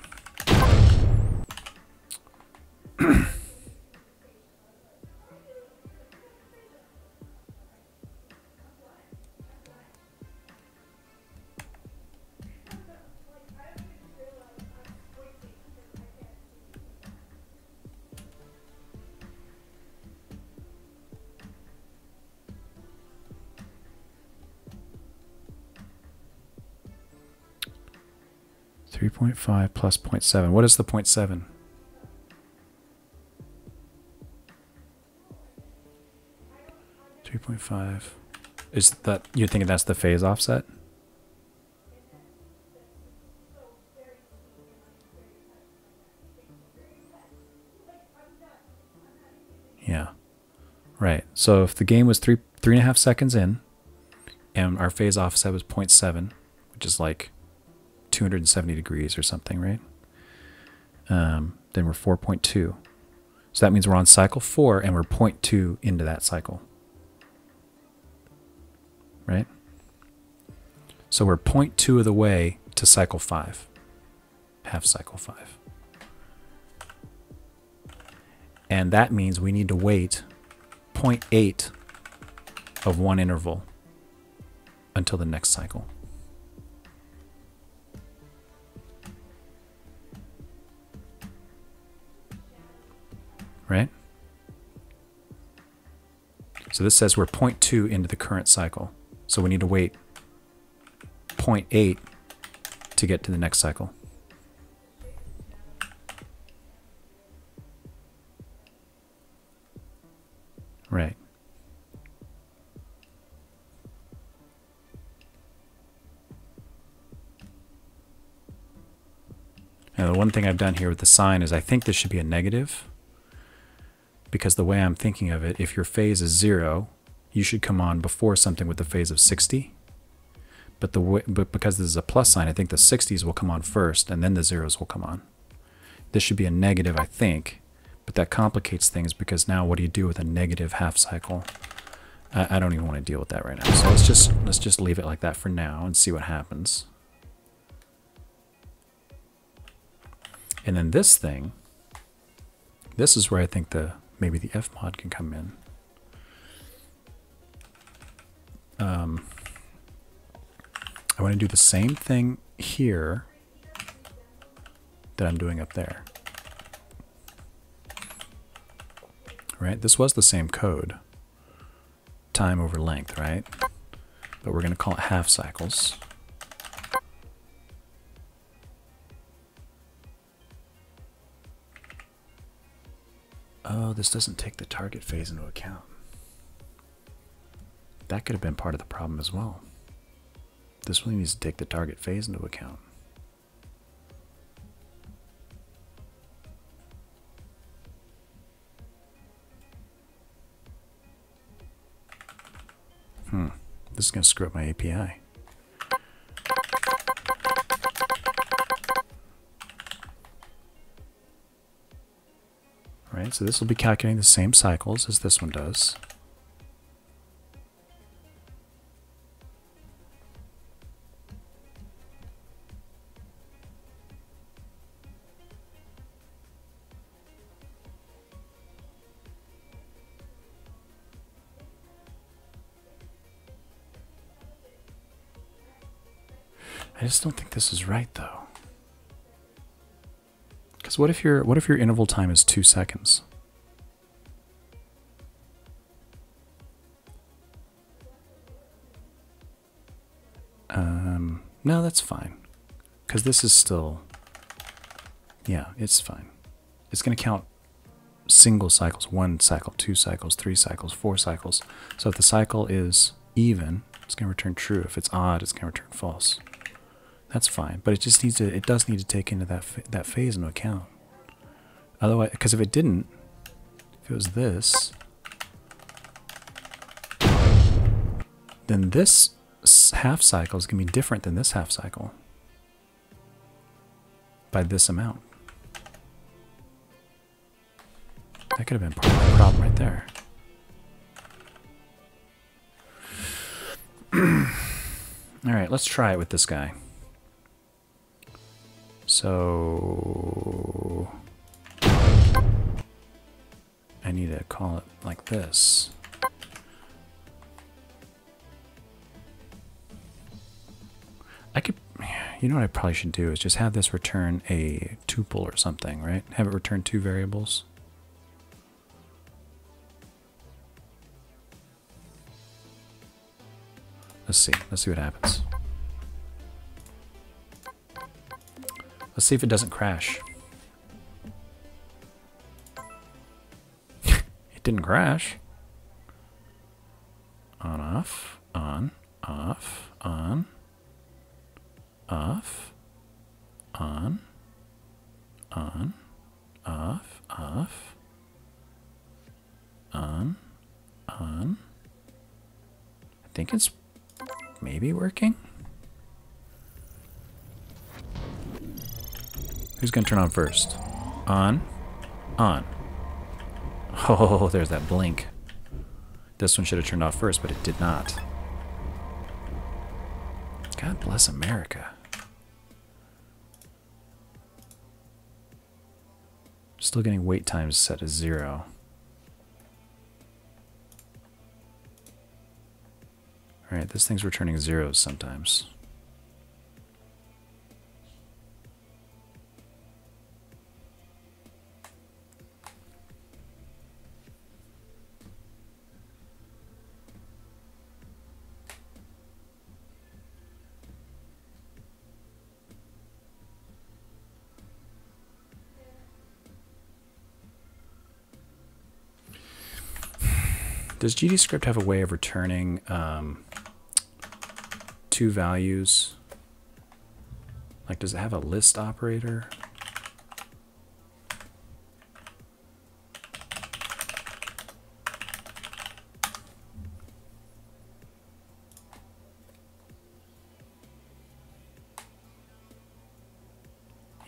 3.5 plus 0.7. What is the 0.7? .5. Is that, you're thinking that's the phase offset? Yeah. Right. So if the game was 3.5 seconds in, and our phase offset was 0.7, which is like 270 degrees or something, right? Then we're 4.2. So that means we're on cycle 4 and we're 0.2 into that cycle. Right? So we're 0.2 of the way to cycle 5. Half cycle 5. And that means we need to wait 0.8 of one interval until the next cycle. Right? So this says we're 0.2 into the current cycle. So we need to wait 0.8 to get to the next cycle. Right. Now the one thing I've done here with the sign is I think this should be a negative, because the way I'm thinking of it, if your phase is 0, you should come on before something with the phase of 60. But because this is a plus sign, I think the 60s will come on first, and then the zeros will come on. This should be a negative, I think, but that complicates things, because now what do you do with a negative half cycle? I don't even want to deal with that right now. So let's just leave it like that for now and see what happens. And then this thing, this is where I think maybe the Fmod can come in. I want to do the same thing here that I'm doing up there. Right? This was the same code. Time over length, right? But we're going to call it half cycles. Oh, this doesn't take the target phase into account. That could have been part of the problem as well. This really needs to take the target phase into account. This is going to screw up my API. Right, so this will be calculating the same cycles as this one does. I just don't think this is right, though. Because what if your interval time is 2 seconds? No, that's fine. Because this is still, yeah, it's fine. It's going to count single cycles, 1 cycle, 2 cycles, 3 cycles, 4 cycles. So if the cycle is even, it's going to return true. If it's odd, it's going to return false. That's fine, but it just needs to. It does need to take into that phase into account. Otherwise, because if it didn't, if it was this, then this half cycle is going to be different than this half cycle by this amount. That could have been part of the problem right there. All right, let's try it with this guy. So I need to call it like this. I could, you know what I probably should do is just have this return a tuple or something, right? Have it return 2 variables. Let's see what happens. Let's see if it doesn't crash. It didn't crash. On, off, on, off, on, off, on, off, off, on. I think it's maybe working. Who's gonna turn on first? On. Oh, there's that blink. This one should have turned off first, but it did not. God bless America. Still getting wait times set as 0. Alright, this thing's returning zeros sometimes. Does GDScript have a way of returning 2 values? Like, does it have a list operator?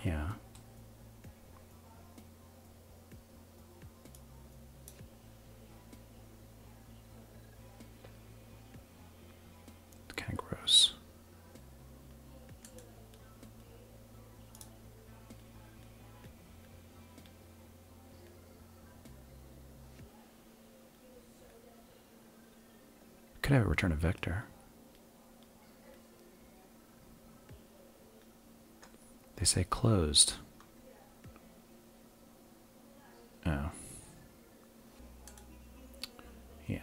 Yeah. Kind of gross. Could have it return a vector. They say closed. Oh. Yeah.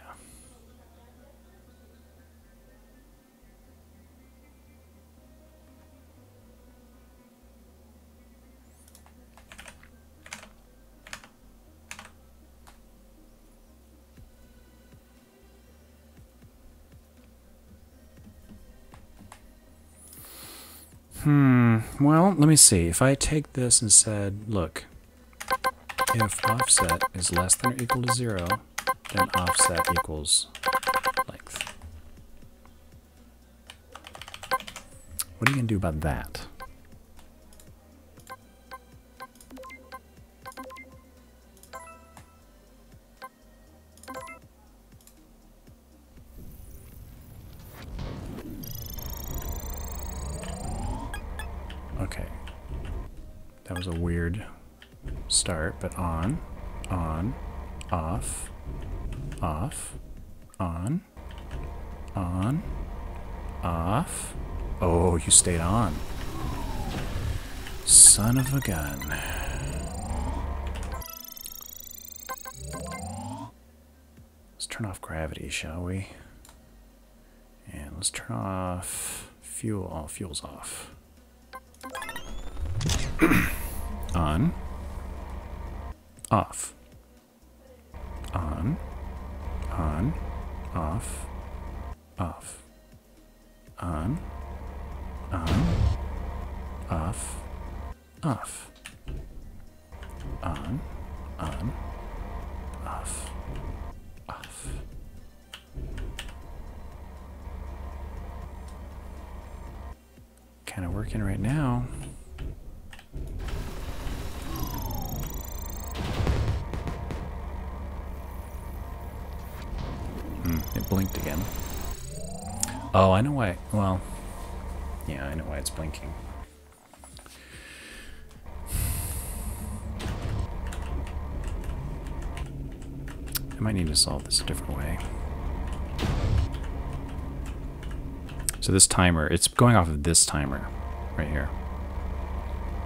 Well, let me see. If I take this and said, look, if offset is less than or equal to 0, then offset equals length. What are you going to do about that? Okay, that was a weird start, but on, off, on, off. Oh, you stayed on. Son of a gun. Let's turn off gravity, shall we? And let's turn off fuel. All fuel's off. On, off, on, off, off, on, off, off, on, off, off. Kind of working right now. It blinked again. Oh, I know why. Well, yeah, I know why it's blinking. I might need to solve this a different way. So this timer, it's going off of this timer right here.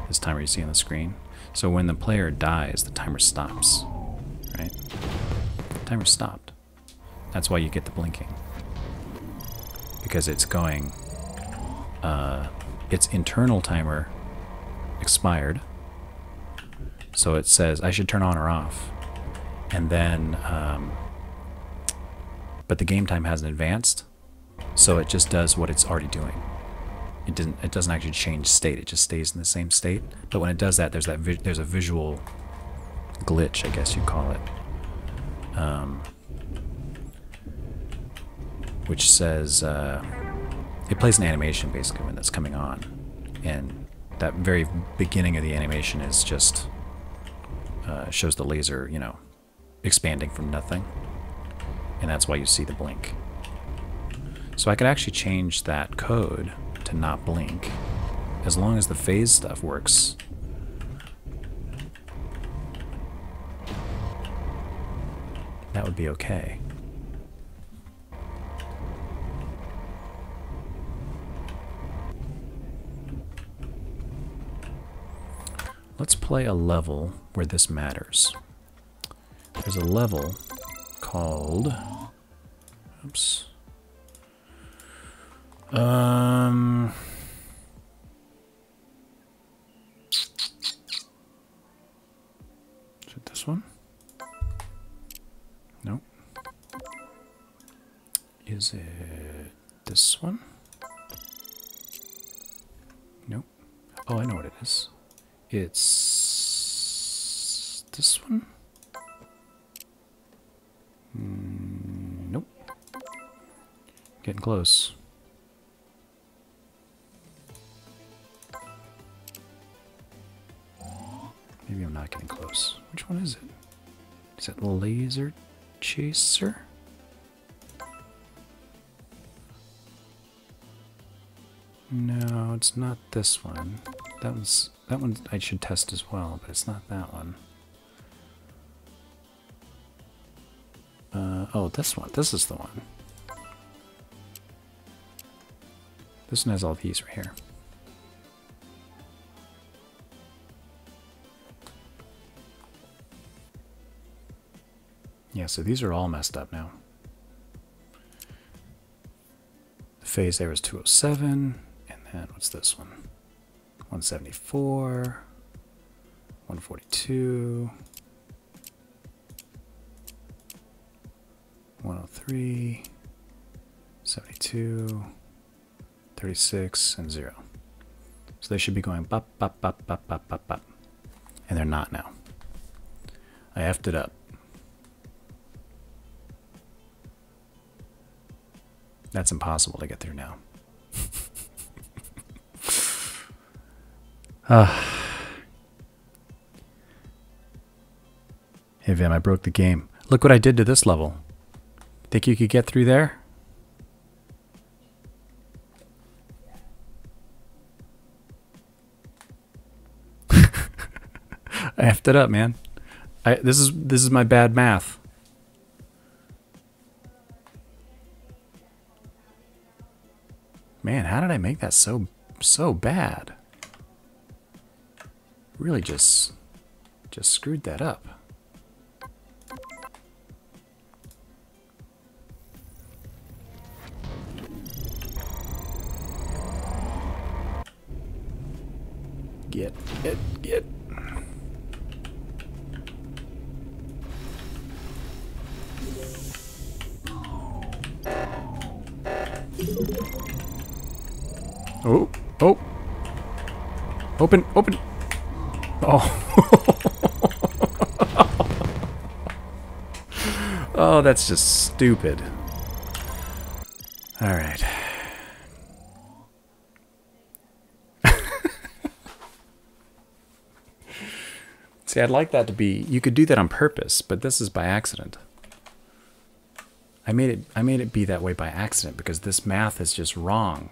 This timer you see on the screen. So when the player dies, the timer stops, right? The timer stopped. That's why you get the blinking. Because it's going, its internal timer expired. So it says I should turn on or off. And then, but the game time hasn't advanced, so it just does what it's already doing. It doesn't actually change state. It just stays in the same state. But when it does that, there's a visual glitch, I guess you'd call it, which says it plays an animation basically when that's coming on, and that very beginning of the animation is just shows the laser, you know, expanding from nothing, and that's why you see the blink. So I could actually change that code to not blink, as long as the phase stuff works. That would be okay. Let's play a level where this matters. There's a level called... Oops. Is it this one? Nope. Is it this one? Nope. Oh, I know what it is. It's this one? Nope. Getting close. Maybe I'm not getting close. Which one is it? Is it Laser Chaser? No, it's not this one. That one I should test as well, but it's not that one. Oh, this one. This is the one. This one has all these right here. Yeah, so these are all messed up now. The phase there was 207, and then what's this one? 174, 142, 103, 72, 36, and 0. So they should be going bop, bop, bop, bop, bop, bop, bop. And they're not now. I effed it up. That's impossible to get through now. Hey Vim, I broke the game. Look what I did to this level. Think you could get through there? I effed it up, man. This is my bad math. Man, how did I make that so bad? Really just screwed that up. Get. Oh. Open. Oh. Oh, that's just stupid. All right. See, I'd like that to be, you could do that on purpose, but this is by accident. I made it be that way by accident because this math is just wrong.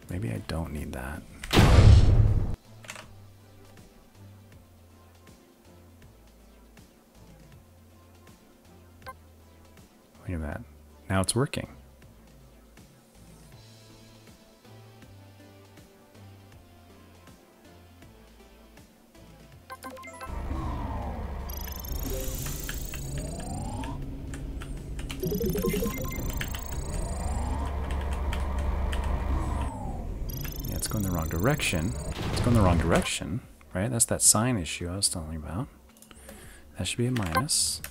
Maybe I don't need that. Look at that. Now it's working. wrong direction. Let's go in the wrong direction, right? That's that sign issue I was telling you about. That should be a minus.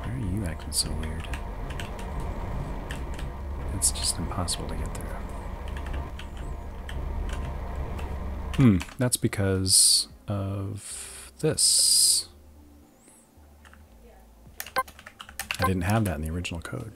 Why are you acting so weird? It's just impossible to get through. That's because of this. I didn't have that in the original code.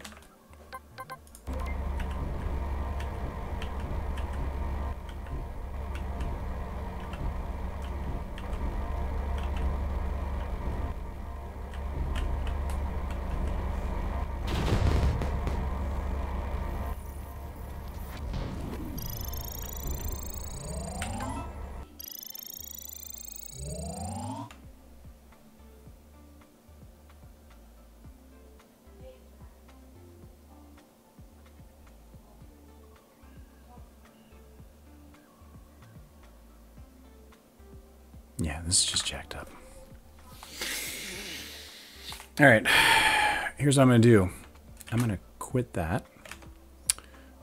Yeah, this is just jacked up. All right, here's what I'm going to do. I'm going to quit that.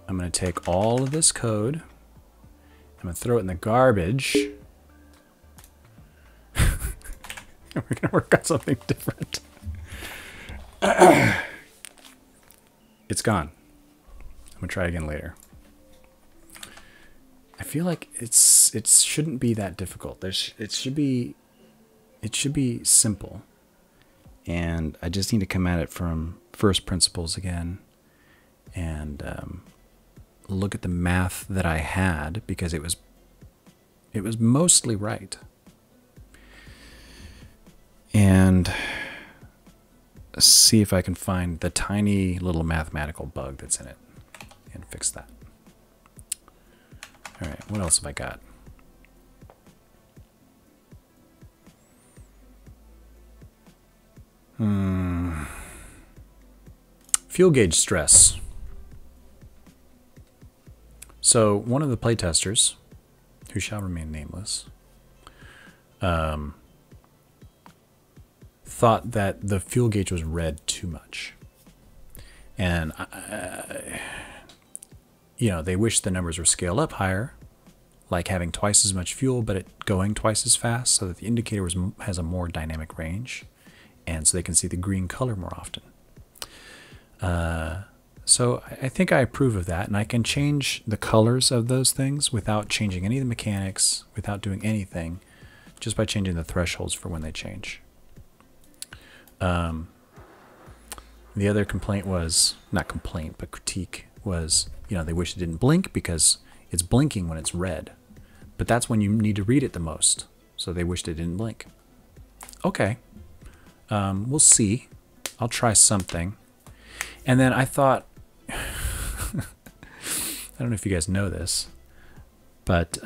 I'm going to take all of this code. I'm going to throw it in the garbage. We're going to work on something different. It's gone. I'm going to try again later. I feel like it shouldn't be that difficult. It should be simple, and I just need to come at it from first principles again, and look at the math that I had, because it was mostly right, and see if I can find the tiny little mathematical bug that's in it and fix that. All right, what else have I got? Fuel gauge stress. So one of the playtesters, who shall remain nameless, thought that the fuel gauge was read too much. And you know, they wish the numbers were scaled up higher, like having twice as much fuel, but it going twice as fast, so that the indicator has a more dynamic range, and so they can see the green color more often. So I think I approve of that, and I can change the colors of those things without changing any of the mechanics, without doing anything, just by changing the thresholds for when they change. The other complaint was, not complaint, but critique was, you know, they wish it didn't blink because it's blinking when it's red. But that's when you need to read it the most. So they wished it didn't blink. Okay. We'll see. I'll try something. And then I thought, I don't know if you guys know this, but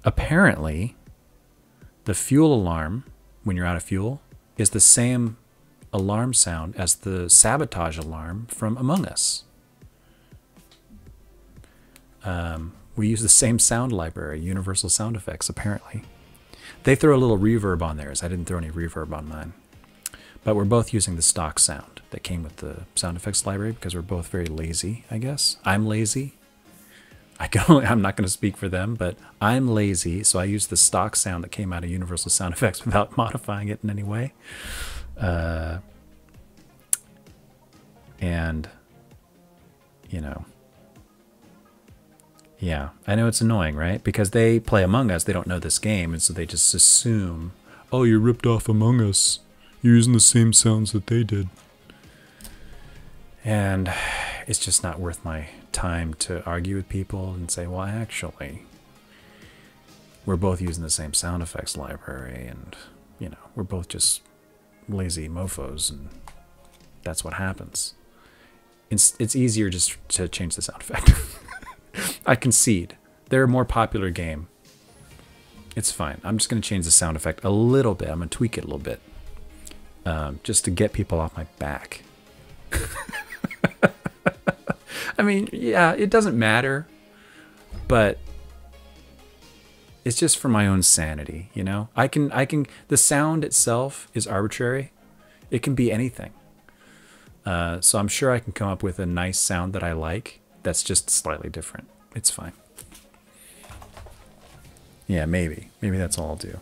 apparently the fuel alarm when you're out of fuel is the same alarm sound as the sabotage alarm from Among Us. We use the same sound library, Universal Sound Effects, apparently. They throw a little reverb on theirs. I didn't throw any reverb on mine. But we're both using the stock sound that came with the sound effects library because we're both very lazy, I guess. I'm lazy. I'm not going to speak for them, but I'm lazy, so I use the stock sound that came out of Universal Sound Effects without modifying it in any way. And, you know, yeah, I know it's annoying, right? Because they play Among Us, they don't know this game, and so they just assume, oh, you ripped off Among Us. You're using the same sounds that they did. And it's just not worth my time to argue with people and say, well, actually, we're both using the same sound effects library, and, you know, we're both just lazy mofos, and that's what happens. It's easier just to change the sound effect. I concede. They're a more popular game. It's fine. I'm just going to change the sound effect a little bit. I'm going to tweak it a little bit. Just to get people off my back. I mean, yeah, it doesn't matter but it's just for my own sanity, you know? The sound itself is arbitrary. It can be anything. So I'm sure I can come up with a nice sound that I like that's just slightly different. It's fine. Yeah, maybe. Maybe that's all I'll do.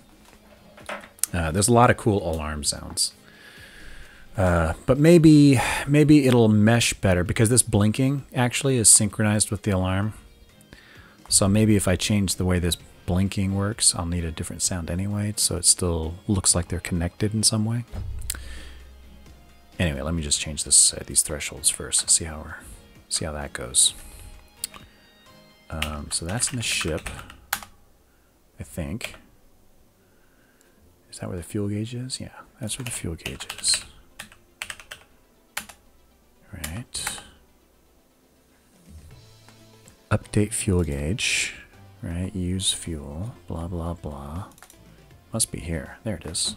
There's a lot of cool alarm sounds. But maybe it'll mesh better because this blinking actually is synchronized with the alarm. So maybe if I change the way this blinking works, I'll need a different sound anyway, so it still looks like they're connected in some way. Anyway, let me just change this these thresholds first and see how that goes. So that's in the ship, I think. Is that where the fuel gauge is? Yeah, that's where the fuel gauge is. Right. Update fuel gauge. Right, use fuel. Blah, blah, blah. Must be here. There it is.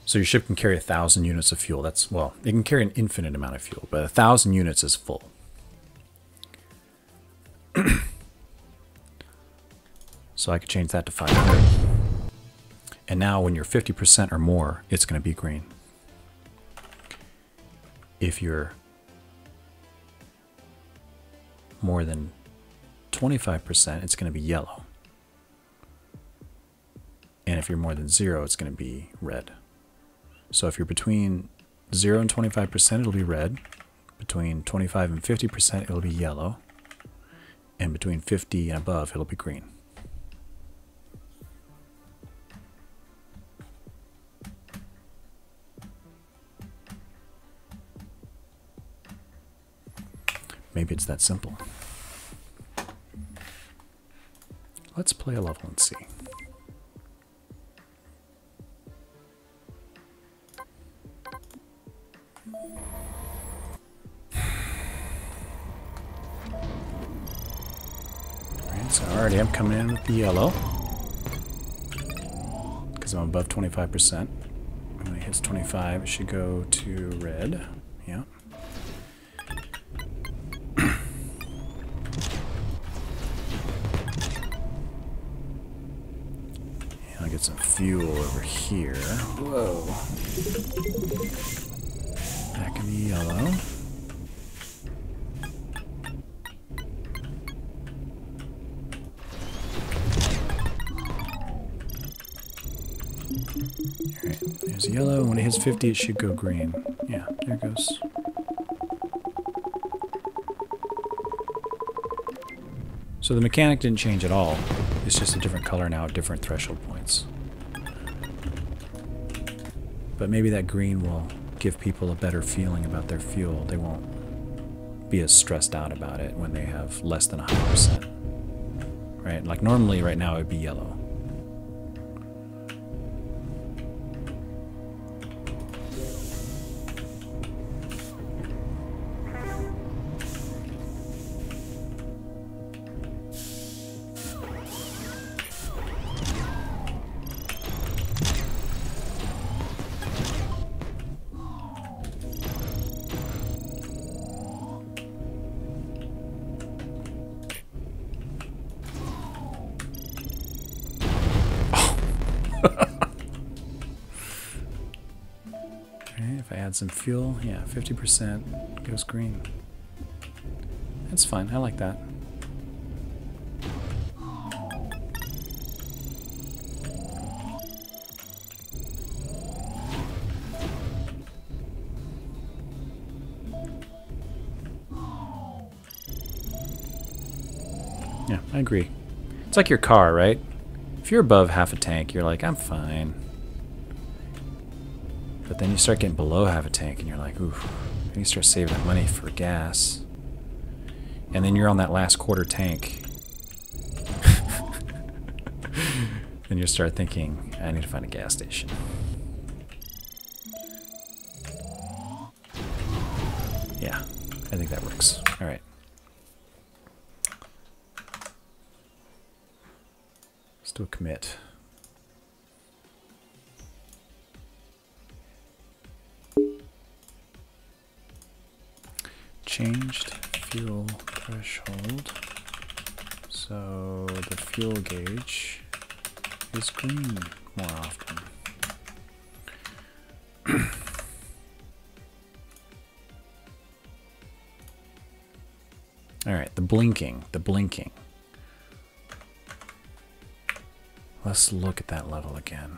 So your ship can carry 1,000 units of fuel. That's, well, it can carry an infinite amount of fuel, but 1,000 units is full. So I could change that to 500. And now when you're 50% or more, it's going to be green. If you're more than 25%, it's going to be yellow. And if you're more than 0, it's going to be red. So if you're between 0 and 25%, it'll be red. Between 25 and 50%, it'll be yellow. And between 50 and above, it'll be green. Maybe it's that simple. Let's play a level and see. Alright, so already I'm coming in with the yellow. Because I'm above 25%. When it hits 25, it should go to red. Yeah. I'll get some fuel over here. Whoa. Back in the yellow. Alright, there's yellow. When it hits 50, it should go green. Yeah, there it goes. So the mechanic didn't change at all. It's just a different color now at different threshold points. But maybe that green will give people a better feeling about their fuel. They won't be as stressed out about it when they have less than 100%. Right? Like normally right now it would be yellow. If I add some fuel, yeah, 50% goes green. That's fine, I like that. Yeah, I agree. It's like your car, right? If you're above half a tank, you're like, I'm fine. But then you start getting below half a tank and you're like, ooh, then you start saving that money for gas. And then you're on that last quarter tank. Then you start thinking, I need to find a gas station. Yeah, I think that works. All right. Let's do a commit. changed fuel threshold, so the fuel gauge is green more often. All right, the blinking. Let's look at that level again.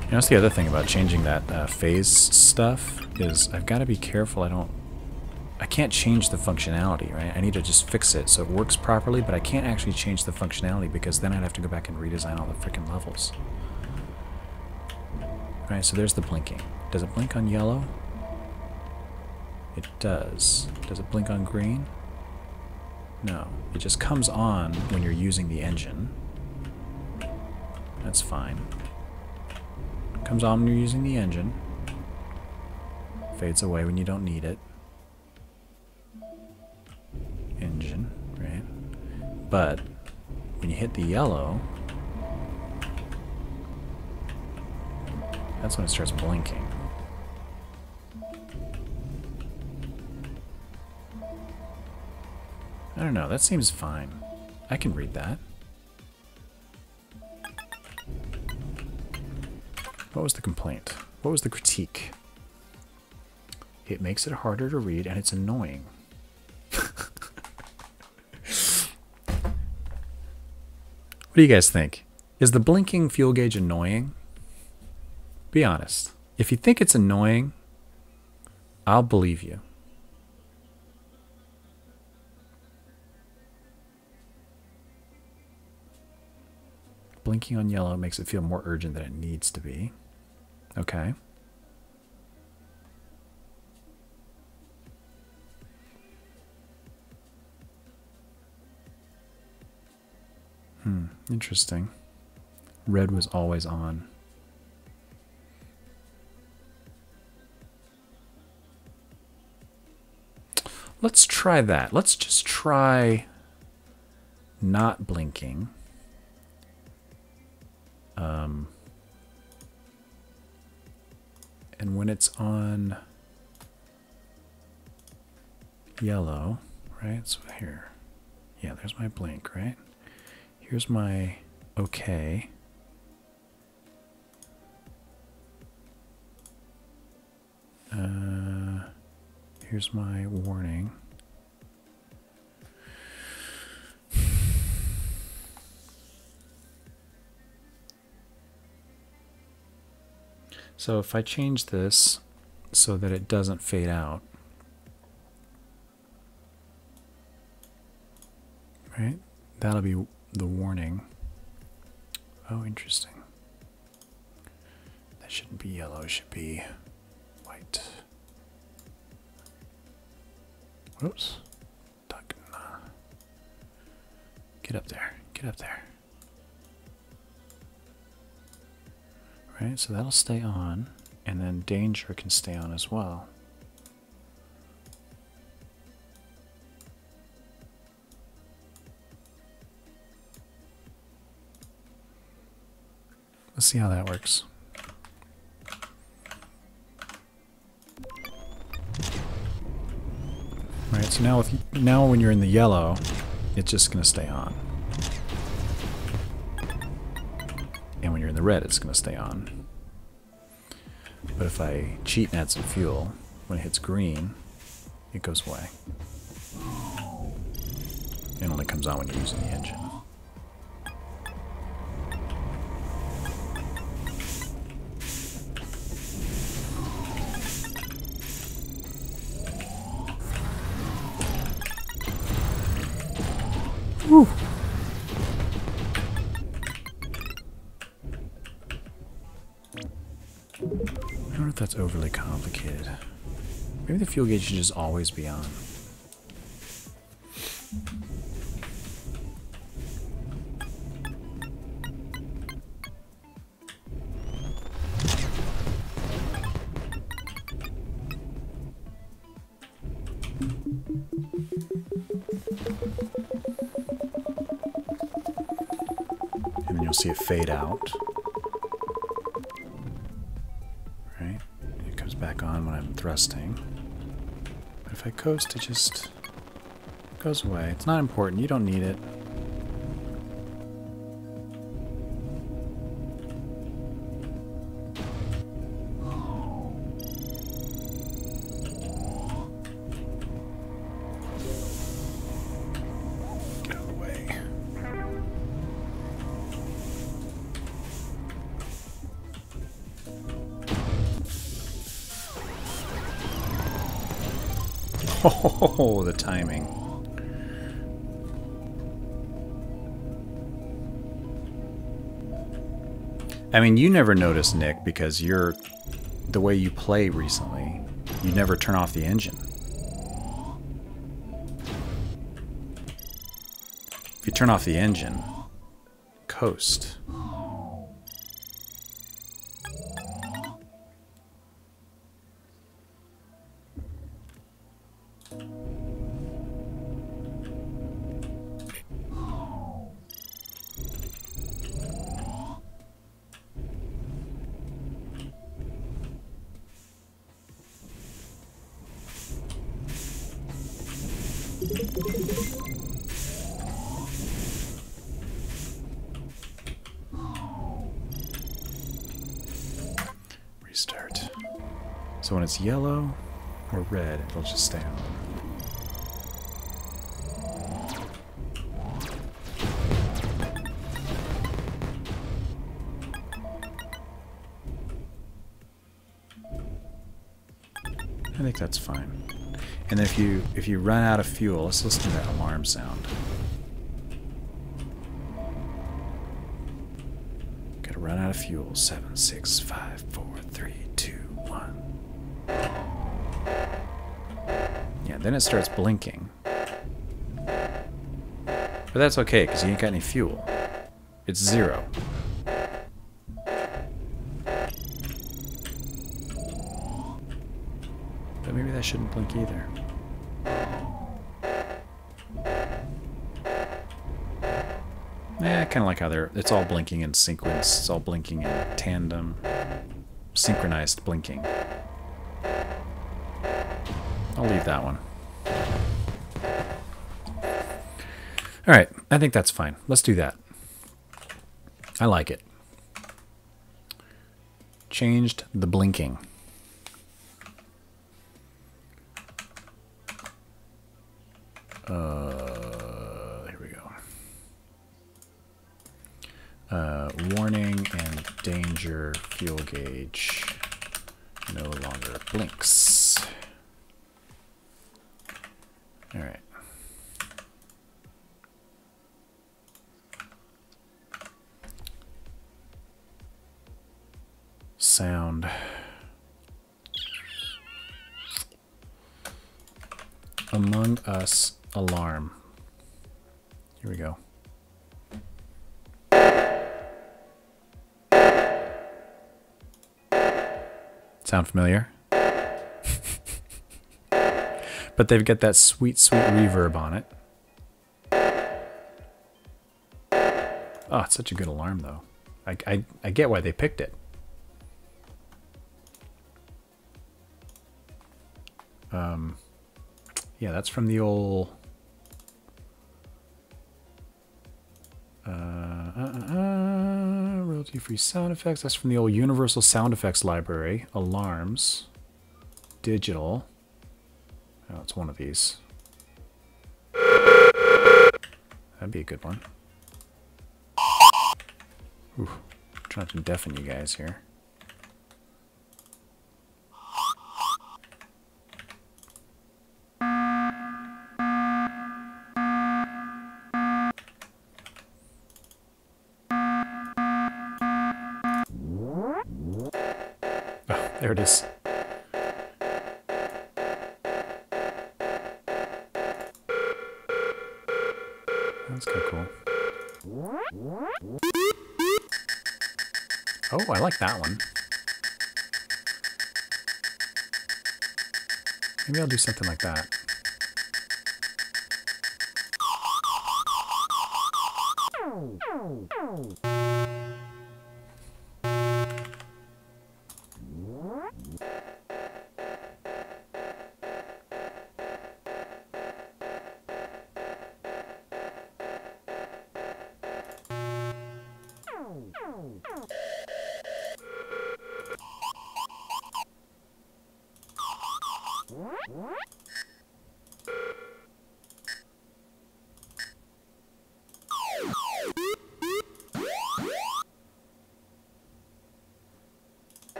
You know, that's the other thing about changing that phase stuff is I've got to be careful I can't change the functionality, right? I need to just fix it so it works properly, but I can't actually change the functionality because then I'd have to go back and redesign all the freaking levels. Alright, so there's the blinking. Does it blink on yellow? It does. Does it blink on green? No. It just comes on when you're using the engine. That's fine. Comes on when you're using the engine. Fades away when you don't need it. Engine, right? But when you hit the yellow, that's when it starts blinking. I don't know, that seems fine. I can read that. What was the complaint? What was the critique? It makes it harder to read and it's annoying. What do you guys think? Is the blinking fuel gauge annoying? Be honest. If you think it's annoying, I'll believe you. Blinking on yellow makes it feel more urgent than it needs to be. Okay. Interesting. Red was always on. Let's try that. Let's just try not blinking. And when it's on yellow, right? So here. Yeah, there's my blink, right? Here's my okay. Here's my warning. So if I change this so that it doesn't fade out, right? That'll be the warning. Oh, interesting. That shouldn't be yellow, it should be white. Whoops. Get up there. Get up there. Right, so that'll stay on, and then danger can stay on as well. Let's see how that works. Right, so now when you're in the yellow, it's just going to stay on. And when you're in the red, it's going to stay on. But if I cheat and add some fuel, when it hits green, it goes away. It only comes on when you're using the engine. Whew. I don't know if that's overly complicated. Maybe the fuel gauge should just always be on. then you'll see it fade out. Right? It comes back on when I'm thrusting. But if I coast, it just goes away. It's not important. You don't need it. Oh, the timing. I mean, you never noticed, Nick, because you're the way you play recently. You never turn off the engine. If you turn off the engine, coast. Restart. So when it's yellow or red, it'll just stay on. I think that's fine. And if you run out of fuel, let's listen to that alarm sound. Gotta run out of fuel. 7, 6, 5, 4, 3, 2, 1. Yeah, then it starts blinking. But that's okay, because you ain't got any fuel. It's 0. But maybe that shouldn't blink either. Yeah, I kind of like how it's all blinking in sequence. It's all blinking in tandem. Synchronized blinking. I'll leave that one. Alright, I think that's fine. Let's do that. I like it. Changed the blinking. Here we go. Warning and danger fuel gauge no longer blinks. All right. Sound. Among Us alarm. Here we go. Sound familiar? But they've got that sweet, sweet reverb on it. Oh, it's such a good alarm, though. I get why they picked it. Yeah, that's from the old... royalty-free sound effects. That's from the old Universal Sound Effects library. Alarms. Digital. Oh, it's one of these. That'd be a good one. Ooh, trying to deafen you guys here. Oh, there it is. That's kind of cool. Oh, I like that one. Maybe I'll do something like that.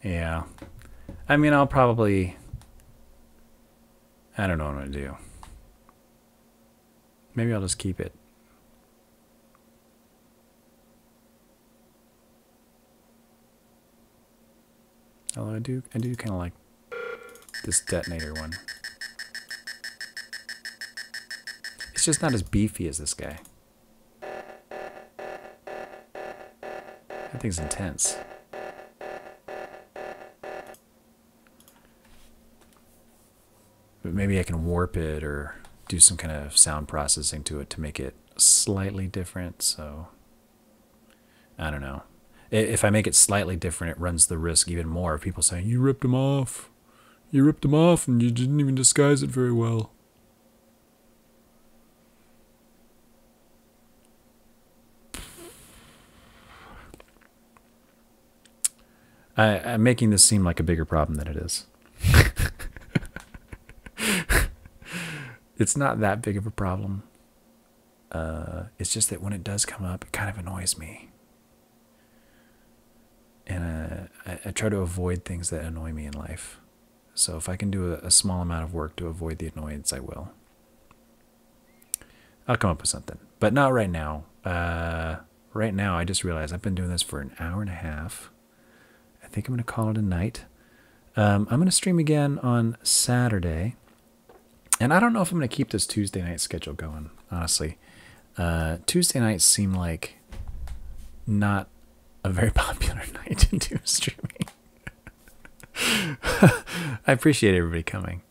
Yeah. I mean, I'll probably... I don't know what I'm going to do. Maybe I'll just keep it. Although I do kind of like this detonator one. It's just not as beefy as this guy. That thing's intense. But maybe I can warp it or do some kind of sound processing to it to make it slightly different. So I don't know. If I make it slightly different, it runs the risk even more of people saying, you ripped him off. You ripped him off and you didn't even disguise it very well. I'm making this seem like a bigger problem than it is. It's not that big of a problem. It's just that when it does come up, it kind of annoys me. And I try to avoid things that annoy me in life. So if I can do a small amount of work to avoid the annoyance, I will. I'll come up with something. But not right now. Right now, I just realized I've been doing this for an hour and a half. I think I'm going to call it a night. I'm going to stream again on Saturday. And I don't know if I'm going to keep this Tuesday night schedule going, honestly. Tuesday nights seem like not a very popular night to do streaming. I appreciate everybody coming.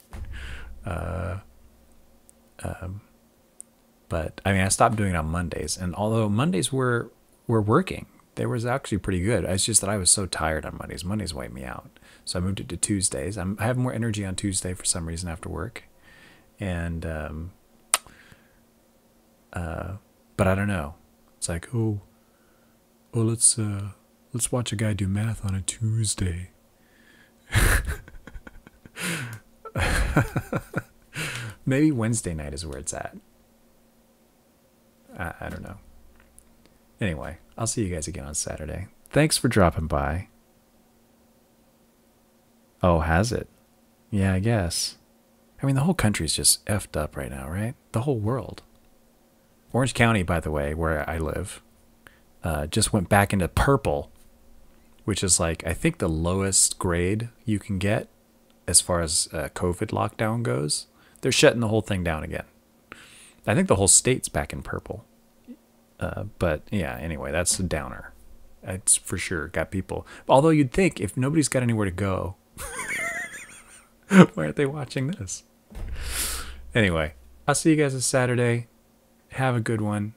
But, I mean, I stopped doing it on Mondays. And although Mondays were working, they was actually pretty good. It's just that I was so tired on Mondays. Mondays wipe me out. So I moved it to Tuesdays. I have more energy on Tuesday for some reason after work. And, but I don't know. It's like, oh, let's watch a guy do math on a Tuesday. Maybe Wednesday night is where it's at. I don't know. Anyway, I'll see you guys again on Saturday. Thanks for dropping by. Oh, has it? Yeah, I guess. I mean, the whole country's just effed up right now, right? The whole world. Orange County, by the way, where I live, just went back into purple, which is like, I think the lowest grade you can get as far as COVID lockdown goes. They're shutting the whole thing down again. I think the whole state's back in purple. But yeah, anyway, that's a downer. It's for sure got people. Although you'd think if nobody's got anywhere to go, why aren't they watching this? Anyway, I'll see you guys on Saturday. Have a good one.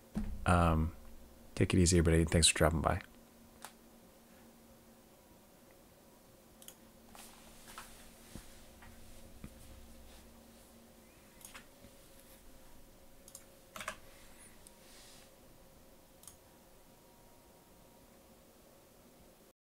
Take it easy, everybody. Thanks for dropping by.